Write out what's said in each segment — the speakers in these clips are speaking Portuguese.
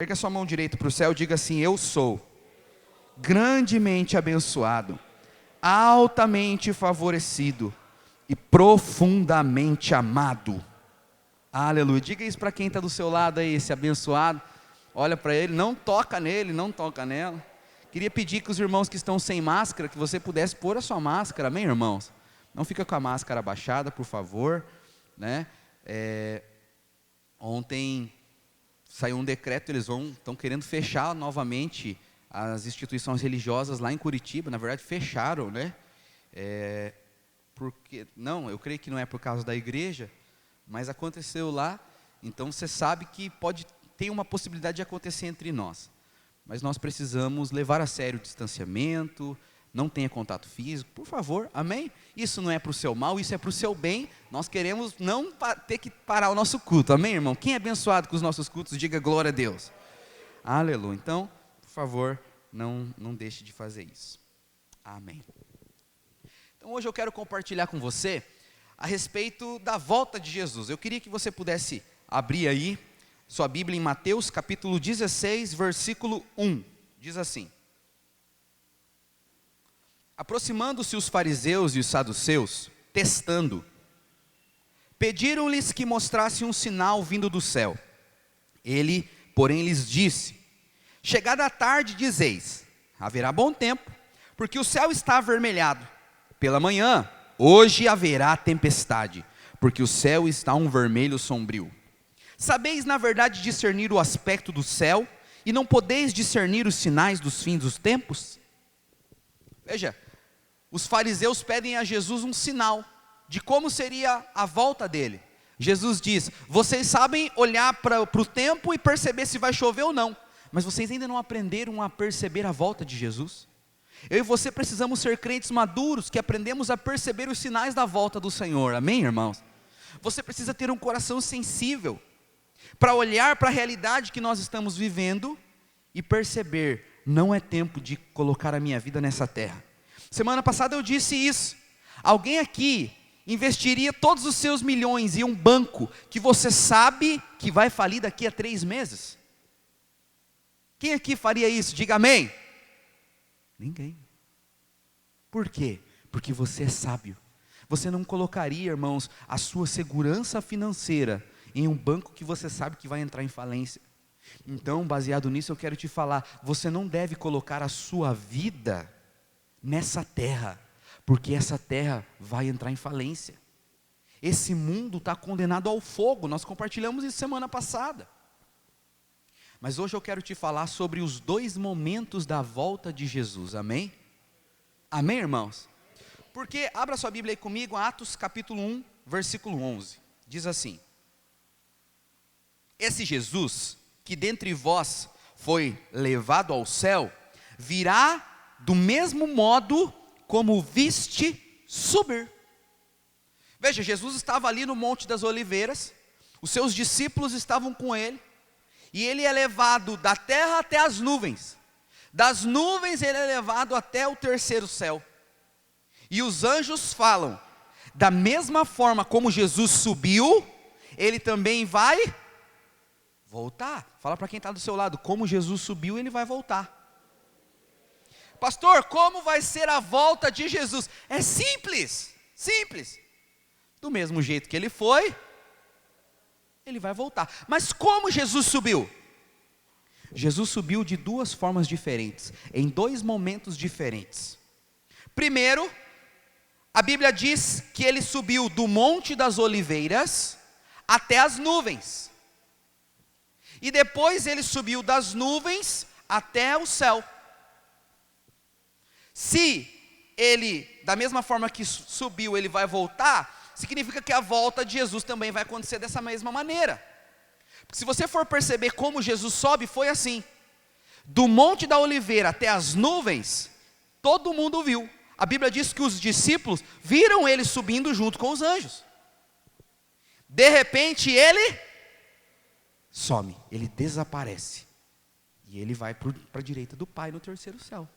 Erga sua mão direita para o céu e diga assim: eu sou grandemente abençoado, altamente favorecido e profundamente amado. Aleluia. Diga isso para quem está do seu lado aí, esse abençoado. Olha para ele, não toca nele, não toca nela. Queria pedir que os irmãos que estão sem máscara, que você pudesse pôr a sua máscara, amém, irmãos? Não fica com a máscara abaixada, por favor, né? Ontem saiu um decreto, eles estão querendo fechar novamente as instituições religiosas lá em Curitiba. Na verdade fecharam, né? Eu creio que não é por causa da igreja, mas aconteceu lá. Então você sabe que tem uma possibilidade de acontecer entre nós, mas nós precisamos levar a sério o distanciamento, não tenha contato físico, por favor, amém? Isso não é para o seu mal, isso é para o seu bem. Nós queremos não ter que parar o nosso culto, amém, irmão? Quem é abençoado com os nossos cultos, diga glória a Deus. Aleluia. Então, por favor, não deixe de fazer isso, amém. Então hoje eu quero compartilhar com você a respeito da volta de Jesus. Eu queria que você pudesse abrir aí sua Bíblia em Mateus capítulo 16, versículo 1, diz assim: aproximando-se os fariseus e os saduceus, testando, pediram-lhes que mostrassem um sinal vindo do céu. Ele, porém, lhes disse: chegada a tarde, dizeis, haverá bom tempo, porque o céu está avermelhado. Pela manhã, hoje haverá tempestade, porque o céu está um vermelho sombrio. Sabeis, na verdade, discernir o aspecto do céu, e não podeis discernir os sinais dos fins dos tempos? Veja, os fariseus pedem a Jesus um sinal de como seria a volta dele. Jesus diz: vocês sabem olhar para o tempo e perceber se vai chover ou não, mas vocês ainda não aprenderam a perceber a volta de Jesus? Eu e você precisamos ser crentes maduros, que aprendemos a perceber os sinais da volta do Senhor, amém, irmãos? Você precisa ter um coração sensível, para olhar para a realidade que nós estamos vivendo e perceber, não é tempo de colocar a minha vida nessa terra. Semana passada eu disse isso. Alguém aqui investiria todos os seus milhões em um banco que você sabe que vai falir daqui a 3 meses? Quem aqui faria isso? Diga amém. Ninguém. Por quê? Porque você é sábio. Você não colocaria, irmãos, a sua segurança financeira em um banco que você sabe que vai entrar em falência. Então, baseado nisso, eu quero te falar: você não deve colocar a sua vida nessa terra, porque essa terra vai entrar em falência. Esse mundo está condenado ao fogo. Nós compartilhamos isso semana passada. Mas hoje eu quero te falar sobre os 2 momentos da volta de Jesus, amém? Amém, irmãos? Porque, abra sua Bíblia aí comigo, Atos capítulo 1, versículo 11, diz assim: esse Jesus, que dentre vós foi levado ao céu, virá do mesmo modo como o viste subir. Veja, Jesus estava ali no Monte das Oliveiras, os seus discípulos estavam com ele, e ele é levado da terra até as nuvens, das nuvens ele é levado até o 3º céu, e os anjos falam: da mesma forma como Jesus subiu, ele também vai voltar. Fala para quem está do seu lado: como Jesus subiu, ele vai voltar. Pastor, como vai ser a volta de Jesus? É simples, simples. Do mesmo jeito que ele foi, ele vai voltar. Mas como Jesus subiu? Jesus subiu de 2 formas diferentes, em 2 momentos diferentes. Primeiro, a Bíblia diz que ele subiu do Monte das Oliveiras até as nuvens. E depois ele subiu das nuvens até o céu. Se ele, da mesma forma que subiu, ele vai voltar, significa que a volta de Jesus também vai acontecer dessa mesma maneira. Porque se você for perceber como Jesus sobe, foi assim: do Monte da Oliveira até as nuvens, todo mundo viu. A Bíblia diz que os discípulos viram ele subindo junto com os anjos. De repente ele some, ele desaparece, e ele vai para a direita do Pai no 3º céu.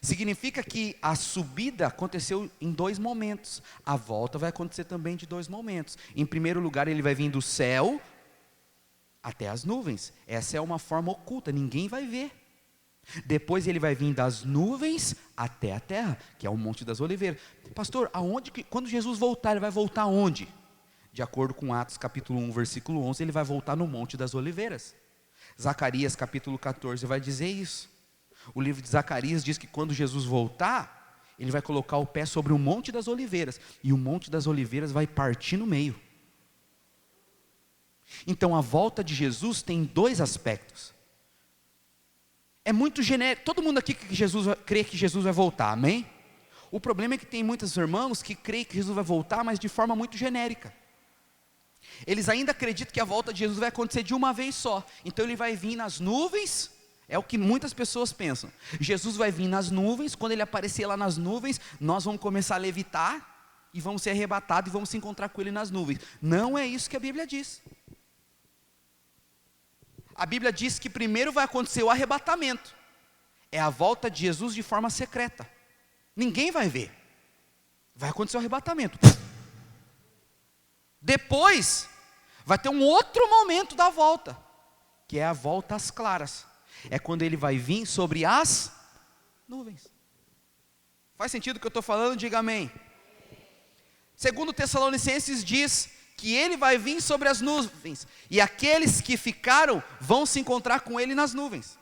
Significa que a subida aconteceu em 2 momentos, a volta vai acontecer também de 2 momentos. Em primeiro lugar, ele vai vir do céu, até as nuvens. Essa é uma forma oculta, ninguém vai ver. Depois ele vai vir das nuvens até a terra, que é o Monte das Oliveiras. Pastor, quando Jesus voltar, ele vai voltar aonde? De acordo com Atos capítulo 1, versículo 11, ele vai voltar no Monte das Oliveiras. Zacarias capítulo 14 vai dizer isso. O livro de Zacarias diz que quando Jesus voltar, ele vai colocar o pé sobre o Monte das Oliveiras, e o Monte das Oliveiras vai partir no meio. Então a volta de Jesus tem dois aspectos. É muito genérico, todo mundo aqui crê que Jesus vai voltar, amém? O problema é que tem muitos irmãos que creem que Jesus vai voltar, mas de forma muito genérica. Eles ainda acreditam que a volta de Jesus vai acontecer de uma vez só. Então ele vai vir nas nuvens, é o que muitas pessoas pensam. Jesus vai vir nas nuvens, quando ele aparecer lá nas nuvens, nós vamos começar a levitar, e vamos ser arrebatados, e vamos se encontrar com ele nas nuvens. Não é isso que a Bíblia diz. A Bíblia diz que primeiro vai acontecer o arrebatamento. É a volta de Jesus de forma secreta. Ninguém vai ver. Vai acontecer o arrebatamento. Depois, vai ter um outro momento da volta, que é a volta às claras. É quando ele vai vir sobre as nuvens. Faz sentido o que eu estou falando? Diga amém. Segundo Tessalonicenses diz que ele vai vir sobre as nuvens, e aqueles que ficaram vão se encontrar com ele nas nuvens.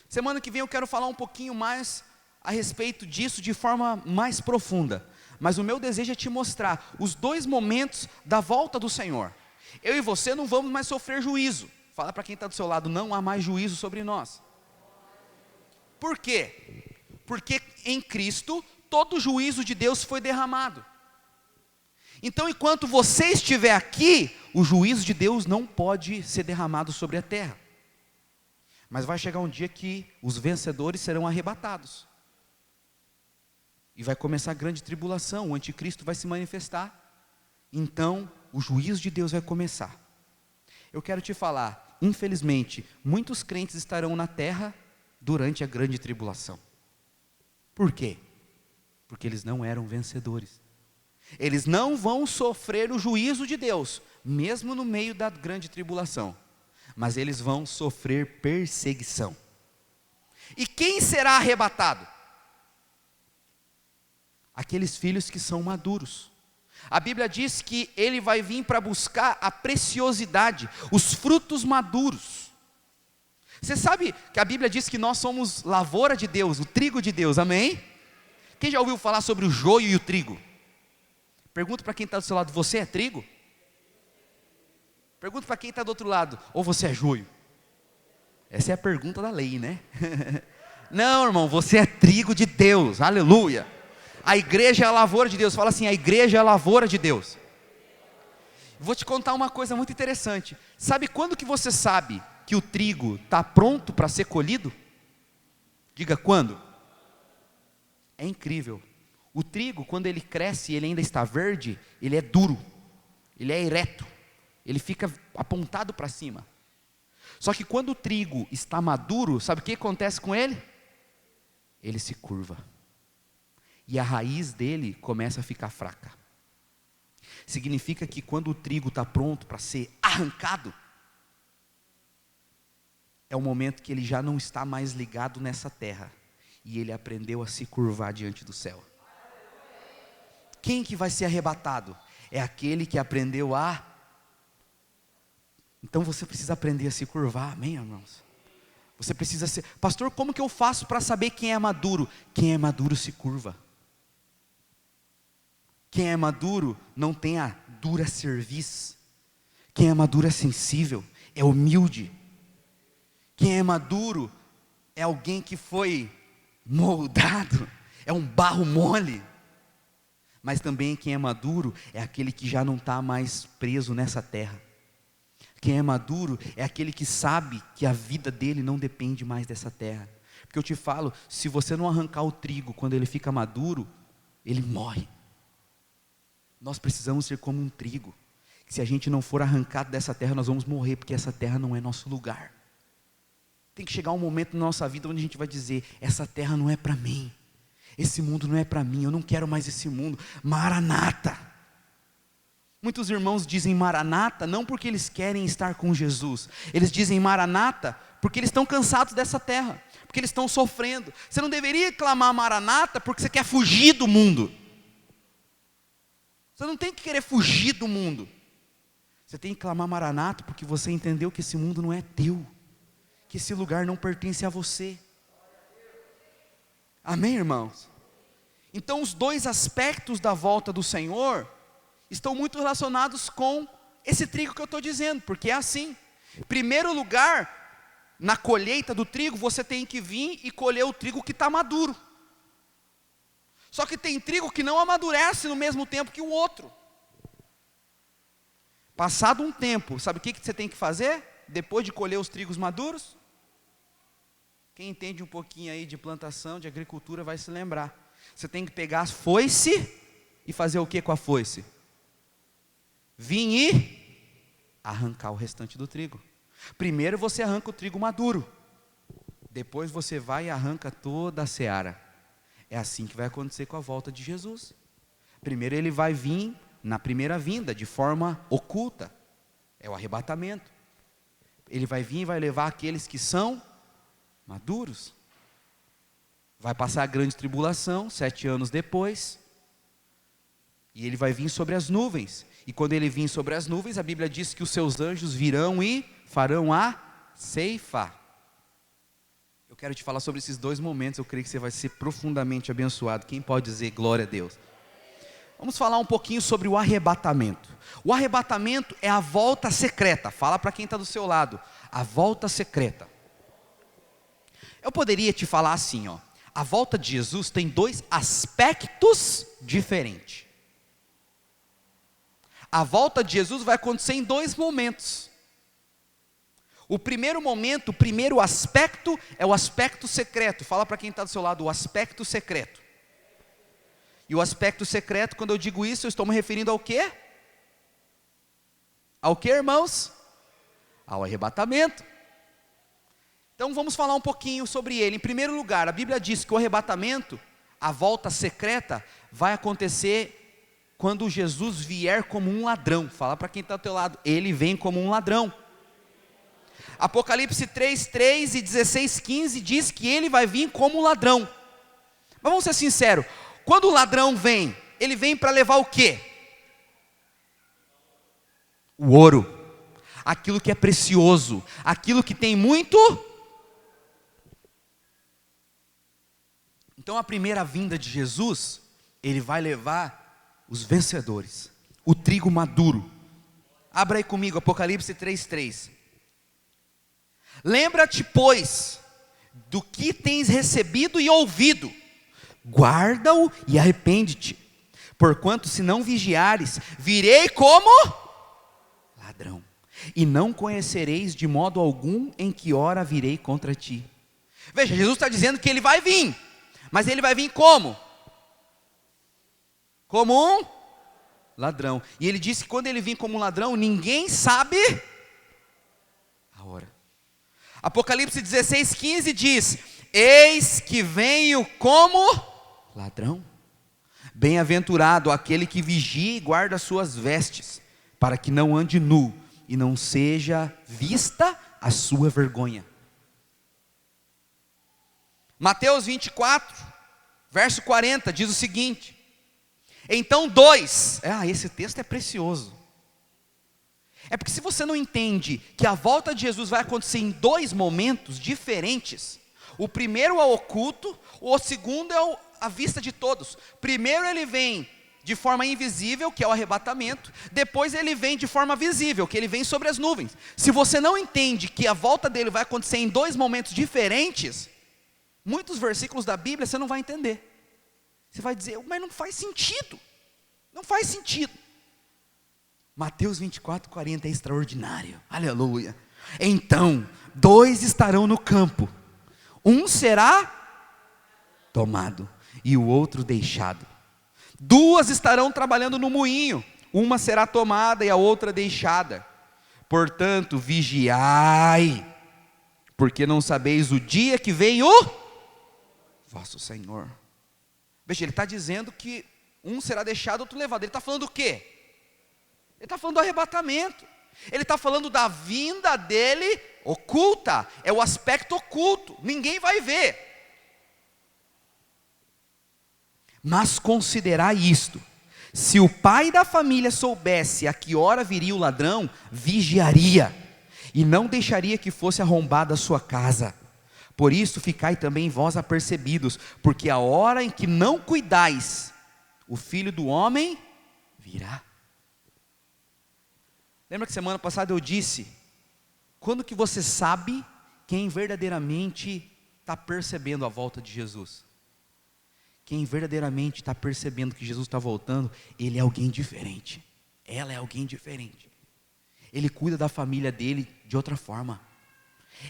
Semana que vem eu quero falar um pouquinho mais a respeito disso de forma mais profunda, mas o meu desejo é te mostrar os dois momentos da volta do Senhor. Eu e você não vamos mais sofrer juízo. Fala para quem está do seu lado, não há mais juízo sobre nós. Por quê? Porque em Cristo todo o juízo de Deus foi derramado. Então, enquanto você estiver aqui, o juízo de Deus não pode ser derramado sobre a terra. Mas vai chegar um dia que os vencedores serão arrebatados. E vai começar a grande tribulação, o anticristo vai se manifestar. Então, o juízo de Deus vai começar. Eu quero te falar, infelizmente, muitos crentes estarão na terra durante a grande tribulação. Por quê? Porque eles não eram vencedores. Eles não vão sofrer o juízo de Deus, mesmo no meio da grande tribulação, mas eles vão sofrer perseguição. E quem será arrebatado? Aqueles filhos que são maduros. A Bíblia diz que ele vai vir para buscar a preciosidade, os frutos maduros. Você sabe que a Bíblia diz que nós somos lavoura de Deus, o trigo de Deus, amém? Quem já ouviu falar sobre o joio e o trigo? Pergunta para quem está do seu lado, você é trigo? Pergunta para quem está do outro lado, ou você é joio? Essa é a pergunta da lei, né? Não, irmão, você é trigo de Deus, aleluia. A igreja é a lavoura de Deus, fala assim, a igreja é a lavoura de Deus. Vou te contar uma coisa muito interessante. Sabe quando que você sabe que o trigo está pronto para ser colhido? Diga quando? É incrível. O trigo, quando ele cresce e ele ainda está verde, ele é duro, ele é ereto, ele fica apontado para cima. Só que quando o trigo está maduro, sabe o que acontece com ele? Ele se curva. E a raiz dele começa a ficar fraca. Significa que quando o trigo está pronto para ser arrancado, é o momento que ele já não está mais ligado nessa terra. E ele aprendeu a se curvar diante do céu. Quem que vai ser arrebatado? É aquele que aprendeu a... Então você precisa aprender a se curvar, amém, irmãos? Você precisa ser... Pastor, como que eu faço para saber quem é maduro? Quem é maduro se curva. Quem é maduro não tem a dura cerviz. Quem é maduro é sensível, é humilde. Quem é maduro é alguém que foi moldado, é um barro mole. Mas também quem é maduro é aquele que já não está mais preso nessa terra. Quem é maduro é aquele que sabe que a vida dele não depende mais dessa terra. Porque eu te falo, se você não arrancar o trigo quando ele fica maduro, ele morre. Nós precisamos ser como um trigo. Se a gente não for arrancado dessa terra, nós vamos morrer, porque essa terra não é nosso lugar. Tem que chegar um momento na nossa vida onde a gente vai dizer, essa terra não é para mim. Esse mundo não é para mim, eu não quero mais esse mundo. Maranata. Muitos irmãos dizem Maranata não porque eles querem estar com Jesus. Eles dizem Maranata porque eles estão cansados dessa terra, porque eles estão sofrendo. Você não deveria clamar Maranata porque você quer fugir do mundo. Você não tem que querer fugir do mundo. Você tem que clamar Maranata porque você entendeu que esse mundo não é teu, que esse lugar não pertence a você. Amém, irmãos? Então os dois aspectos da volta do Senhor estão muito relacionados com esse trigo que eu estou dizendo, porque é assim. Em primeiro lugar, na colheita do trigo, você tem que vir e colher o trigo que está maduro. Só que tem trigo que não amadurece no mesmo tempo que o outro. Passado um tempo, sabe o que você tem que fazer? Depois de colher os trigos maduros? Quem entende um pouquinho aí de plantação, de agricultura, vai se lembrar. Você tem que pegar a foice e fazer o que com a foice? Vim e arrancar o restante do trigo. Primeiro você arranca o trigo maduro. Depois você vai e arranca toda a seara. É assim que vai acontecer com a volta de Jesus. Primeiro ele vai vir na primeira vinda, de forma oculta. É o arrebatamento. Ele vai vir e vai levar aqueles que são maduros. Vai passar a grande tribulação, 7 anos depois. E ele vai vir sobre as nuvens. E quando ele vir sobre as nuvens, a Bíblia diz que os seus anjos virão e farão a ceifa. Eu quero te falar sobre esses 2 momentos, eu creio que você vai ser profundamente abençoado. Quem pode dizer glória a Deus? Vamos falar um pouquinho sobre o arrebatamento. O arrebatamento é a volta secreta. Fala para quem está do seu lado. A volta secreta. Eu poderia te falar assim, ó. A volta de Jesus tem 2 aspectos diferentes. A volta de Jesus vai acontecer em 2 momentos. O primeiro momento, o primeiro aspecto é o aspecto secreto. Fala para quem está do seu lado, o aspecto secreto. E o aspecto secreto, quando eu digo isso, eu estou me referindo ao quê? Ao quê, irmãos? Ao arrebatamento. Então vamos falar um pouquinho sobre ele. Em primeiro lugar, a Bíblia diz que o arrebatamento, a volta secreta, vai acontecer quando Jesus vier como um ladrão. Fala para quem está do teu lado, ele vem como um ladrão. Apocalipse 3:3 e 16:15 diz que ele vai vir como um ladrão. Mas vamos ser sinceros, quando o ladrão vem, ele vem para levar o quê? O ouro, aquilo que é precioso, aquilo que tem muito. Então a primeira vinda de Jesus, ele vai levar os vencedores, o trigo maduro. Abra aí comigo, Apocalipse 3:3. Lembra-te, pois, do que tens recebido e ouvido, guarda-o e arrepende-te, porquanto se não vigiares, virei como ladrão, e não conhecereis de modo algum em que hora virei contra ti. Veja, Jesus está dizendo que ele vai vir, mas ele vai vir como? Como um ladrão. E ele disse que quando ele vir como um ladrão, ninguém sabe a hora. Apocalipse 16:15 diz: eis que venho como ladrão. Bem-aventurado aquele que vigia e guarda as suas vestes, para que não ande nu e não seja vista a sua vergonha. Mateus 24, verso 40, diz o seguinte: então esse texto é precioso. É porque se você não entende que a volta de Jesus vai acontecer em 2 momentos diferentes, o primeiro é o oculto, o segundo é a vista de todos. Primeiro ele vem de forma invisível, que é o arrebatamento, depois ele vem de forma visível, que ele vem sobre as nuvens. Se você não entende que a volta dele vai acontecer em 2 momentos diferentes, muitos versículos da Bíblia você não vai entender. Você vai dizer, mas não faz sentido. Não faz sentido. Mateus 24:40 é extraordinário. Aleluia. Então, 2 estarão no campo. Um será tomado e o outro deixado. 2 estarão trabalhando no moinho. Uma será tomada e a outra deixada. Portanto, vigiai, porque não sabeis o dia que vem o vosso Senhor. Veja, ele está dizendo que um será deixado, outro levado. Ele está falando o quê? Ele está falando do arrebatamento. Ele está falando da vinda dele oculta. É o aspecto oculto. Ninguém vai ver. Mas considerai isto: se o pai da família soubesse a que hora viria o ladrão, vigiaria, e não deixaria que fosse arrombada a sua casa. Por isso ficai também vós apercebidos, porque a hora em que não cuidais, o Filho do Homem virá. Lembra que semana passada eu disse, quando que você sabe quem verdadeiramente está percebendo a volta de Jesus? Quem verdadeiramente está percebendo que Jesus está voltando, ele é alguém diferente, ela é alguém diferente. Ele cuida da família dele de outra forma,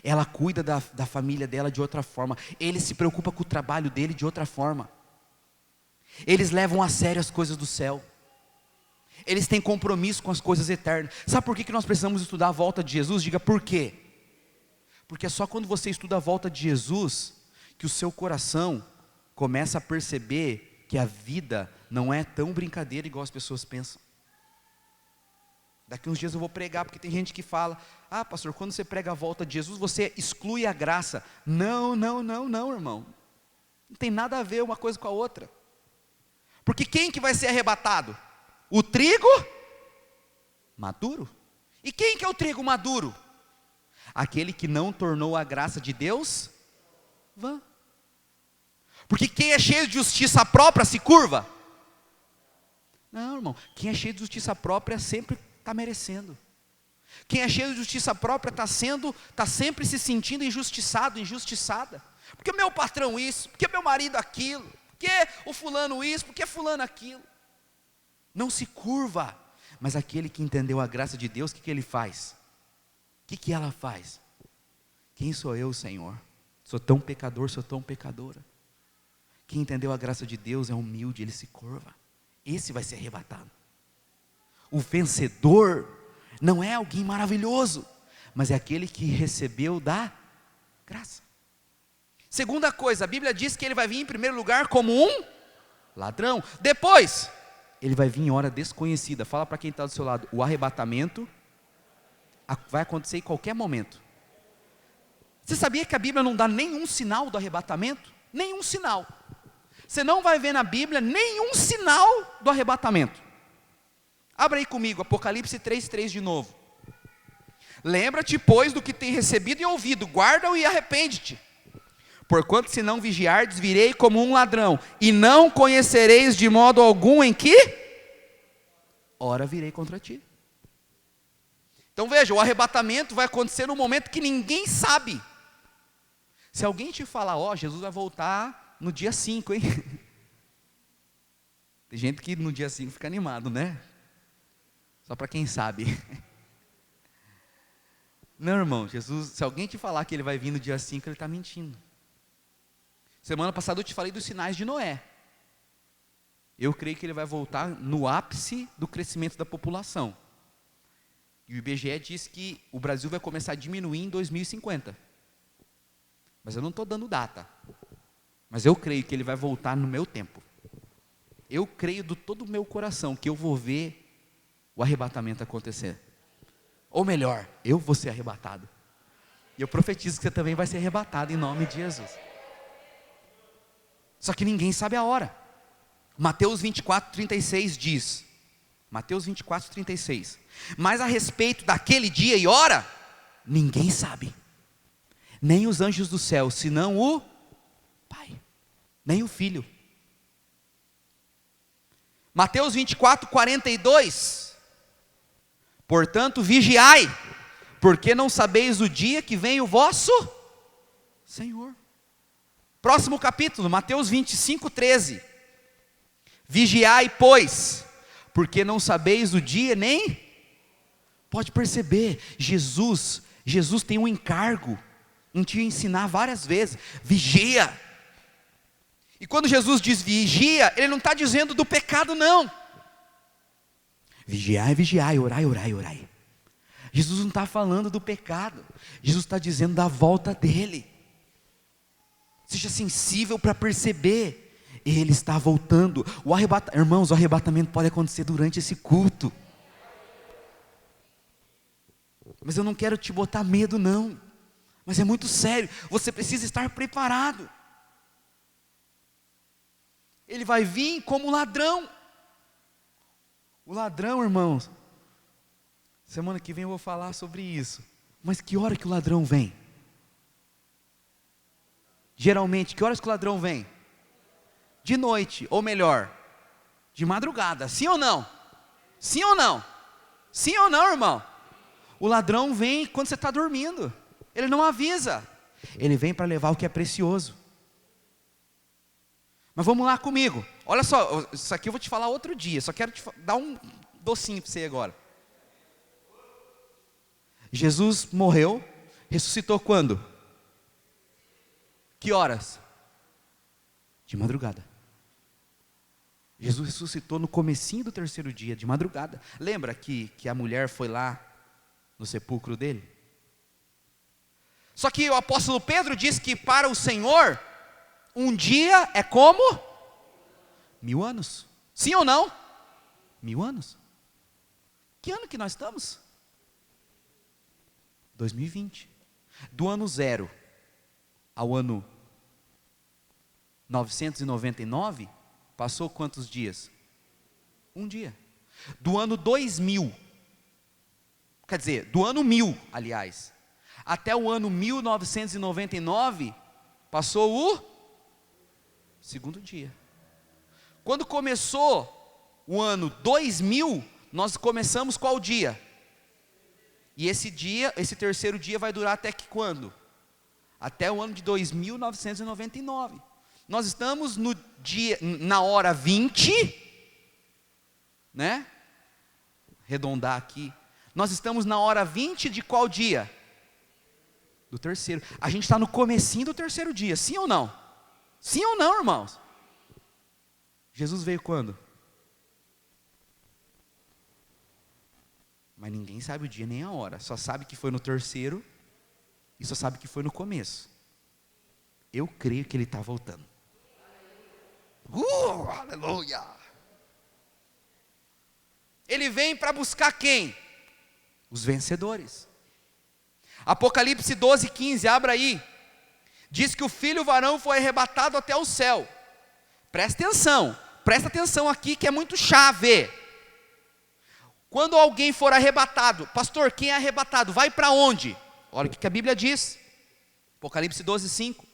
ela cuida da família dela de outra forma, ele se preocupa com o trabalho dele de outra forma. Eles levam a sério as coisas do céu, eles têm compromisso com as coisas eternas. Sabe por que nós precisamos estudar a volta de Jesus? Diga por quê? Porque é só quando você estuda a volta de Jesus que o seu coração começa a perceber que a vida não é tão brincadeira igual as pessoas pensam. Daqui uns dias eu vou pregar, porque tem gente que fala: ah, pastor, quando você prega a volta de Jesus, você exclui a graça. Não, irmão. Não tem nada a ver uma coisa com a outra. Porque quem que vai ser arrebatado? O trigo maduro. E quem que é o trigo maduro? Aquele que não tornou a graça de Deus vã. Porque quem é cheio de justiça própria se curva? Não, irmão. Quem é cheio de justiça própria sempre está merecendo. Quem é cheio de justiça própria está sempre se sentindo injustiçado, injustiçada. Porque o meu patrão isso, porque meu marido aquilo, porque o fulano isso, porque fulano aquilo. Não se curva. Mas aquele que entendeu a graça de Deus, o que ele faz? O que ela faz? Quem sou eu, Senhor? Sou tão pecador, sou tão pecadora. Quem entendeu a graça de Deus é humilde, ele se curva. Esse vai ser arrebatado. O vencedor não é alguém maravilhoso, mas é aquele que recebeu da graça. Segunda coisa, a Bíblia diz que ele vai vir em primeiro lugar como um ladrão. Depois, ele vai vir em hora desconhecida. Fala para quem está do seu lado: o arrebatamento vai acontecer em qualquer momento. Você sabia que a Bíblia não dá nenhum sinal do arrebatamento? Nenhum sinal. Você não vai ver na Bíblia nenhum sinal do arrebatamento. Abra aí comigo, Apocalipse 3:3 de novo. Lembra-te, pois, do que tem recebido e ouvido, guarda-o e arrepende-te. Porquanto se não vigiardes, virei como um ladrão, e não conhecereis de modo algum em que hora virei contra ti. Então veja, o arrebatamento vai acontecer num momento que ninguém sabe. Se alguém te falar: ó, Jesus vai voltar no dia 5, hein? Tem gente que no dia 5 fica animado, né? Só para quem sabe. Não, irmão, Jesus, se alguém te falar que ele vai vir no dia 5, ele está mentindo. Semana passada eu te falei dos sinais de Noé. Eu creio que ele vai voltar no ápice do crescimento da população. E o IBGE diz que o Brasil vai começar a diminuir em 2050. Mas eu não estou dando data. Mas eu creio que ele vai voltar no meu tempo. Eu creio de todo o meu coração que eu vou ver o arrebatamento acontecer. Ou melhor, eu vou ser arrebatado. E eu profetizo que você também vai ser arrebatado em nome de Jesus. Só que ninguém sabe a hora. Mateus 24:36 diz, Mateus 24:36, mas a respeito daquele dia e hora, ninguém sabe, nem os anjos do céu, senão o Pai, nem o Filho. Mateus 24:42, portanto vigiai, porque não sabeis o dia que vem o vosso Senhor. Próximo capítulo, Mateus 25:13, vigiai, pois, porque não sabeis o dia nem... Pode perceber, Jesus tem um encargo em te ensinar várias vezes: vigia. E quando Jesus diz vigia, ele não está dizendo do pecado, não. Vigiai, vigiai, orai, orai, orai. Jesus não está falando do pecado, Jesus está dizendo da volta dele. Seja sensível para perceber, ele está voltando. Irmãos, o arrebatamento pode acontecer durante esse culto. Mas eu não quero te botar medo não, mas é muito sério, você precisa estar preparado. Ele vai vir como ladrão. O ladrão, irmãos, semana que vem eu vou falar sobre isso. Mas que hora que o ladrão vem? Geralmente, que horas que o ladrão vem? De noite, ou melhor, de madrugada, sim ou não? Sim ou não? Sim ou não, irmão? O ladrão vem quando você está dormindo, ele não avisa, ele vem para levar o que é precioso. Mas vamos lá comigo, olha só, isso aqui eu vou te falar outro dia, só quero te dar um docinho para você agora. Jesus morreu, ressuscitou quando? Que horas? De madrugada. Jesus ressuscitou no comecinho do terceiro dia, de madrugada. Lembra que a mulher foi lá no sepulcro dele? Só que o apóstolo Pedro diz que para o Senhor, um dia é como 1000 anos. Sim ou não? 1000 anos. Que ano que nós estamos? 2020. Do ano 0 ao ano 999, passou quantos dias? Um dia. Do ano 2000, quer dizer, do ano 1000, aliás, até o ano 1999, passou o segundo dia. Quando começou o ano 2000, nós começamos qual dia? E esse dia, esse terceiro dia vai durar até que quando? Até o ano de 2999. Nós estamos no dia, na hora 20, né? Arredondar aqui. Nós estamos na hora 20 de qual dia? Do terceiro. A gente está no comecinho do terceiro dia, sim ou não? Sim ou não, irmãos? Jesus veio quando? Mas ninguém sabe o dia nem a hora, só sabe que foi no terceiro e só sabe que foi no começo. Eu creio que Ele está voltando. Aleluia! Ele vem para buscar quem? Os vencedores. Apocalipse 12:15, abra aí. Diz que o filho varão foi arrebatado até o céu. Presta atenção aqui que é muito chave. Quando alguém for arrebatado, pastor, quem é arrebatado? Vai para onde? Olha o que a Bíblia diz. Apocalipse 12:5.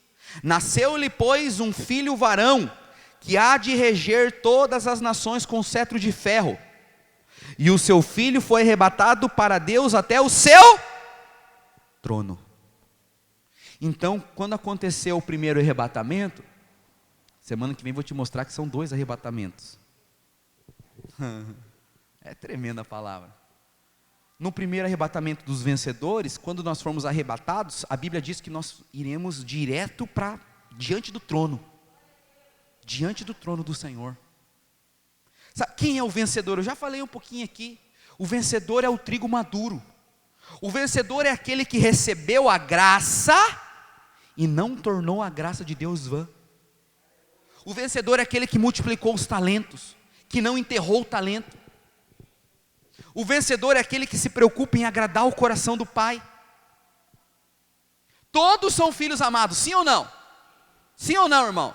Nasceu-lhe, pois, um filho varão, que há de reger todas as nações com cetro de ferro. E o seu filho foi arrebatado para Deus até o seu trono. Então, quando aconteceu o primeiro arrebatamento, semana que vem vou te mostrar que são 2 arrebatamentos. É tremenda a palavra. No primeiro arrebatamento dos vencedores, quando nós formos arrebatados, a Bíblia diz que nós iremos direto para diante do trono. Diante do trono do Senhor. Sabe quem é o vencedor? Eu já falei um pouquinho aqui. O vencedor é o trigo maduro. O vencedor é aquele que recebeu a graça e não tornou a graça de Deus vã. O vencedor é aquele que multiplicou os talentos, que não enterrou o talento. O vencedor é aquele que se preocupa em agradar o coração do Pai. Todos são filhos amados, sim ou não? Sim ou não, irmão?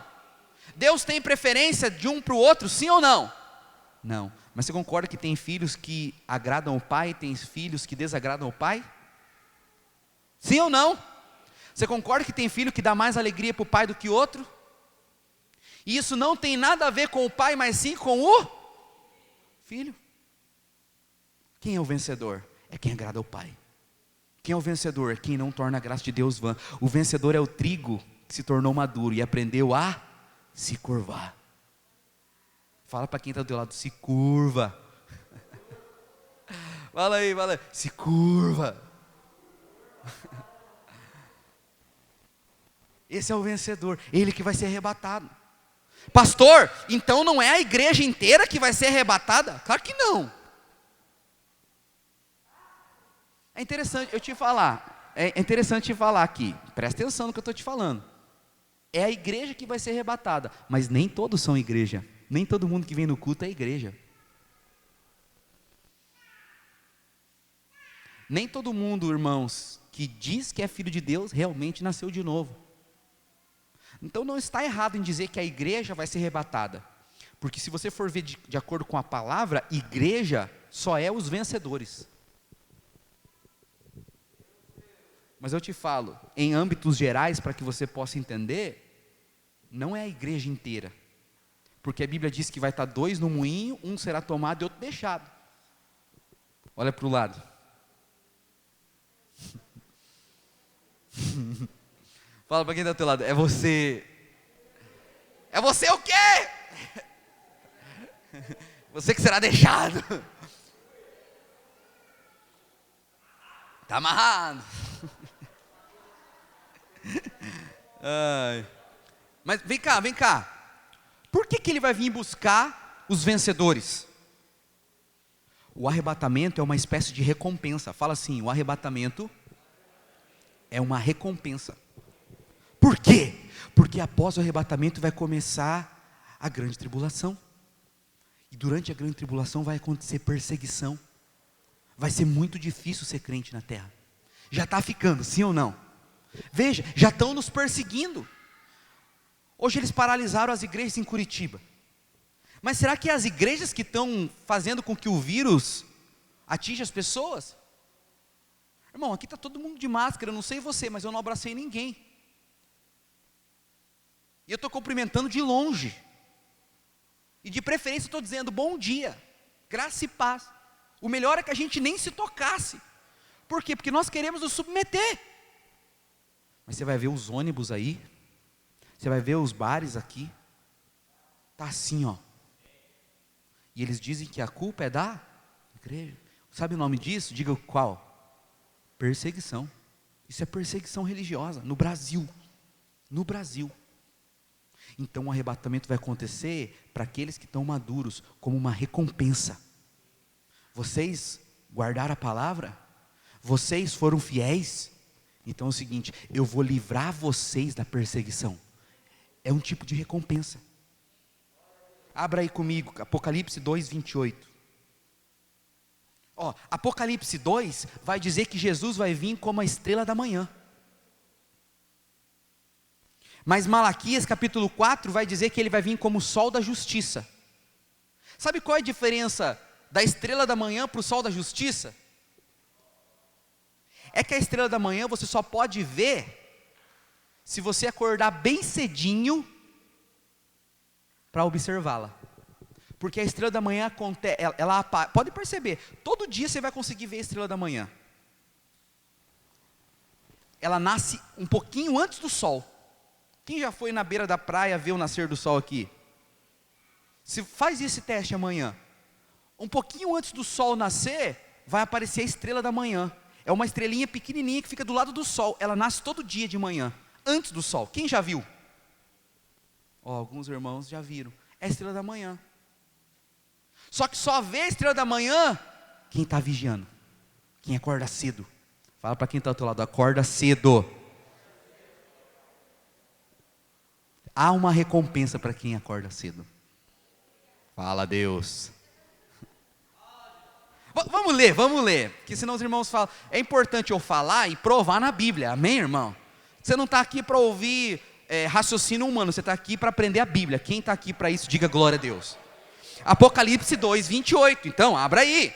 Deus tem preferência de um para o outro, sim ou não? Não, mas você concorda que tem filhos que agradam o pai, tem filhos que desagradam o pai? Sim ou não? Você concorda que tem filho que dá mais alegria para o pai do que o outro? E isso não tem nada a ver com o pai, mas sim com o filho. Quem é o vencedor? É quem agrada ao pai. Quem é o vencedor? É quem não torna a graça de Deus vã. O vencedor é o trigo que se tornou maduro e aprendeu a se curvar. Fala para quem está do teu lado, se curva. Fala aí, se curva. Esse é o vencedor, ele que vai ser arrebatado. Pastor, então não é a igreja inteira que vai ser arrebatada? Claro que não. É interessante eu te falar, aqui, presta atenção no que eu estou te falando. É a igreja que vai ser arrebatada, mas nem todos são igreja. Nem todo mundo que vem no culto é igreja. Nem todo mundo, irmãos, que diz que é filho de Deus, realmente nasceu de novo. Então não está errado em dizer que a igreja vai ser arrebatada. Porque se você for ver de acordo com a palavra, igreja só é os vencedores. Mas eu te falo, em âmbitos gerais, para que você possa entender, não é a igreja inteira. Porque a Bíblia diz que vai estar 2 no moinho, um será tomado e outro deixado. Olha para o lado. Fala para quem está ao teu lado, é você o quê? Você que será deixado. Está amarrado. Ai. Mas vem cá. Por que ele vai vir buscar os vencedores? O arrebatamento é uma espécie de recompensa. Fala assim, o arrebatamento é uma recompensa. Por quê? Porque após o arrebatamento vai começar a grande tribulação. E durante a grande tribulação vai acontecer perseguição. Vai ser muito difícil ser crente na terra. Já está ficando, sim ou não? Veja, já estão nos perseguindo. Hoje eles paralisaram as igrejas em Curitiba. Mas será que é as igrejas que estão fazendo com que o vírus atinja as pessoas? Irmão, aqui está todo mundo de máscara, eu não sei você, mas eu não abracei ninguém. E eu estou cumprimentando de longe. E de preferência estou dizendo bom dia, graça e paz. O melhor é que a gente nem se tocasse. Por quê? Porque nós queremos nos submeter. Mas você vai ver os ônibus aí, você vai ver os bares aqui, está assim, ó. E eles dizem que a culpa é da igreja. Sabe o nome disso? Diga qual? Perseguição. Isso é perseguição religiosa, no Brasil. No Brasil. Então o arrebatamento vai acontecer para aqueles que estão maduros, como uma recompensa. Vocês guardaram a palavra? Vocês foram fiéis? Então é o seguinte, eu vou livrar vocês da perseguição. É um tipo de recompensa. Abra aí comigo, Apocalipse 2, 28. Apocalipse 2 vai dizer que Jesus vai vir como a estrela da manhã. Mas Malaquias capítulo 4 vai dizer que ele vai vir como o sol da justiça. Sabe qual é a diferença da estrela da manhã para o sol da justiça? É que a estrela da manhã você só pode ver se você acordar bem cedinho para observá-la. Porque a estrela da manhã acontece, ela pode perceber, todo dia você vai conseguir ver a estrela da manhã. Ela nasce um pouquinho antes do sol. Quem já foi na beira da praia ver o nascer do sol aqui? Se faz esse teste amanhã. Um pouquinho antes do sol nascer, vai aparecer a estrela da manhã. É uma estrelinha pequenininha que fica do lado do sol. Ela nasce todo dia de manhã, antes do sol. Quem já viu? Alguns irmãos já viram. É a estrela da manhã. Só que só vê a estrela da manhã quem está vigiando. Quem acorda cedo. Fala para quem está ao teu lado, acorda cedo. Há uma recompensa para quem acorda cedo. Fala, Deus. Vamos ler, porque senão os irmãos falam, é importante eu falar e provar na Bíblia, amém, irmão? Você não está aqui para ouvir raciocínio humano, você está aqui para aprender a Bíblia. Quem está aqui para isso, diga glória a Deus. Apocalipse 2, 28, então, abra aí.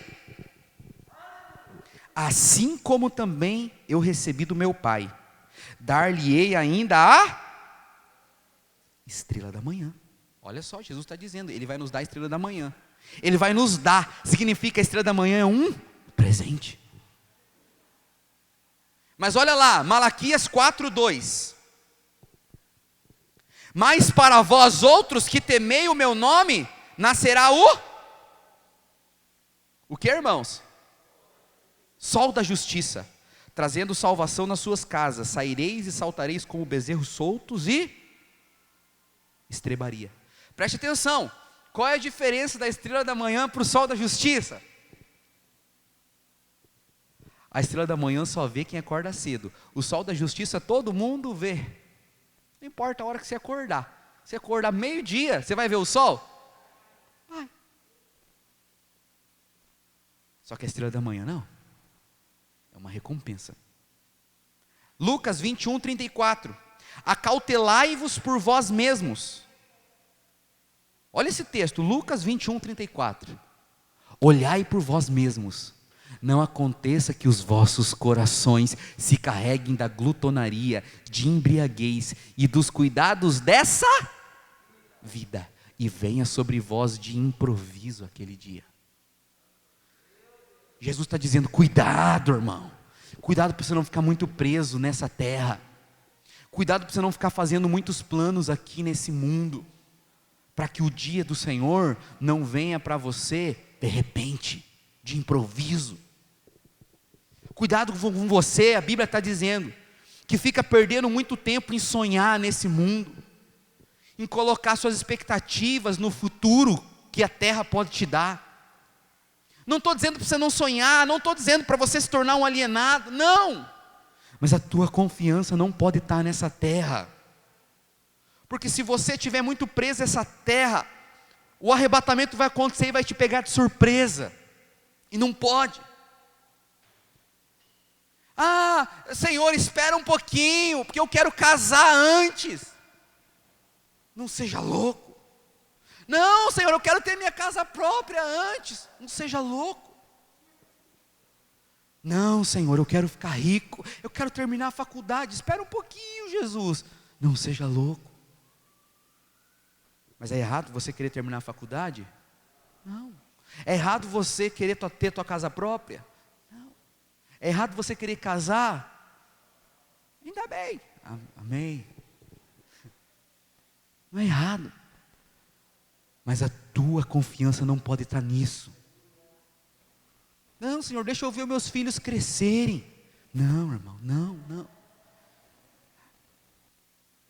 Assim como também eu recebi do meu Pai, dar-lhe-ei ainda a estrela da manhã. Olha só, Jesus está dizendo, Ele vai nos dar a estrela da manhã. Ele vai nos dar, significa a estrela da manhã é um presente. Mas olha lá, Malaquias 4:2. Mas para vós outros que temei o meu nome, nascerá o que, irmãos? Sol da justiça, trazendo salvação nas suas casas. Saireis e saltareis como bezerros soltos e estrebaria. Preste atenção. Qual é a diferença da estrela da manhã para o sol da justiça? A estrela da manhã só vê quem acorda cedo. O sol da justiça todo mundo vê. Não importa a hora que você acordar. Se acordar meio-dia, você vai ver o sol? Vai. Só que a estrela da manhã não. É uma recompensa. Lucas 21, 34. Acautelai-vos por vós mesmos. Olha esse texto, Lucas 21, 34. Olhai por vós mesmos, não aconteça que os vossos corações se carreguem da glutonaria, de embriaguez e dos cuidados dessa vida, e venha sobre vós de improviso aquele dia. Jesus está dizendo, cuidado, irmão, cuidado para você não ficar muito preso nessa terra, cuidado para você não ficar fazendo muitos planos aqui nesse mundo, para que o dia do Senhor não venha para você de repente, de improviso. Cuidado com você, a Bíblia está dizendo, que fica perdendo muito tempo em sonhar nesse mundo, em colocar suas expectativas no futuro que a terra pode te dar. Não estou dizendo para você não sonhar, não estou dizendo para você se tornar um alienado, não. Mas a tua confiança não pode estar nessa terra, porque se você estiver muito preso a essa terra, o arrebatamento vai acontecer e vai te pegar de surpresa, e não pode. Ah, Senhor, espera um pouquinho, porque eu quero casar antes. Não seja louco. Não, Senhor, eu quero ter minha casa própria antes. Não seja louco. Não, Senhor, eu quero ficar rico, eu quero terminar a faculdade. Espera um pouquinho, Jesus. Não seja louco. Mas é errado você querer terminar a faculdade? Não. É errado você querer ter tua casa própria? Não. É errado você querer casar? Ainda bem. Amém. Não é errado. Mas a tua confiança não pode estar nisso. Não, Senhor, deixa eu ver os meus filhos crescerem. Não, irmão, não.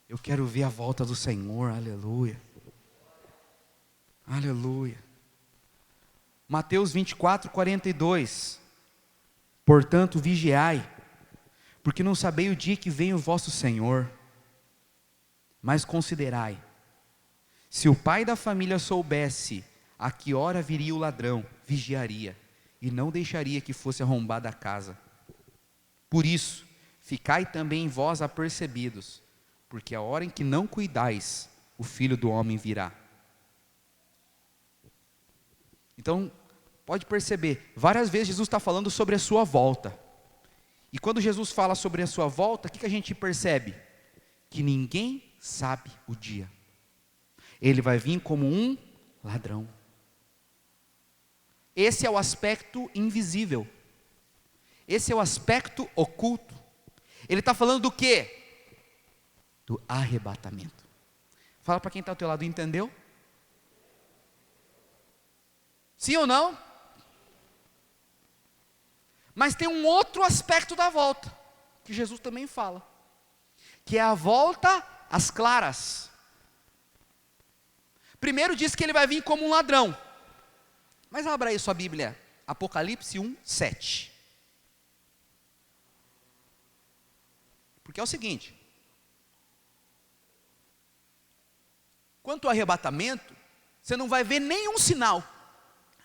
Eu quero ver a volta do Senhor, aleluia. Aleluia. Mateus 24, 42. Portanto, vigiai, porque não sabeis o dia que vem o vosso Senhor. Mas considerai, se o pai da família soubesse a que hora viria o ladrão, vigiaria, e não deixaria que fosse arrombada a casa. Por isso, ficai também vós apercebidos, porque a hora em que não cuidais, o Filho do Homem virá. Então, pode perceber, várias vezes Jesus está falando sobre a sua volta. E quando Jesus fala sobre a sua volta, o que a gente percebe? Que ninguém sabe o dia. Ele vai vir como um ladrão. Esse é o aspecto invisível. Esse é o aspecto oculto. Ele está falando do quê? Do arrebatamento. Fala para quem está ao teu lado, entendeu? Sim ou não? Mas tem um outro aspecto da volta, que Jesus também fala, que é a volta às claras. Primeiro diz que ele vai vir como um ladrão. Mas abra aí sua Bíblia, Apocalipse 1, 7. Porque é o seguinte, quanto ao arrebatamento, você não vai ver nenhum sinal.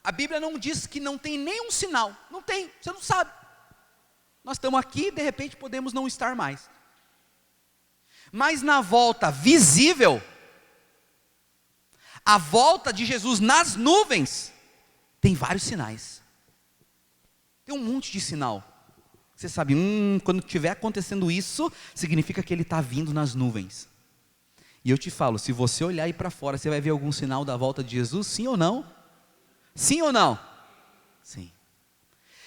A Bíblia não diz que não tem nenhum sinal. Não tem, você não sabe. Nós estamos aqui e de repente podemos não estar mais. Mas na volta visível, a volta de Jesus nas nuvens, tem vários sinais. Tem um monte de sinal. Você sabe, quando estiver acontecendo isso, significa que ele está vindo nas nuvens. E eu te falo, se você olhar aí para fora, você vai ver algum sinal da volta de Jesus, sim ou não? Sim ou não? Sim.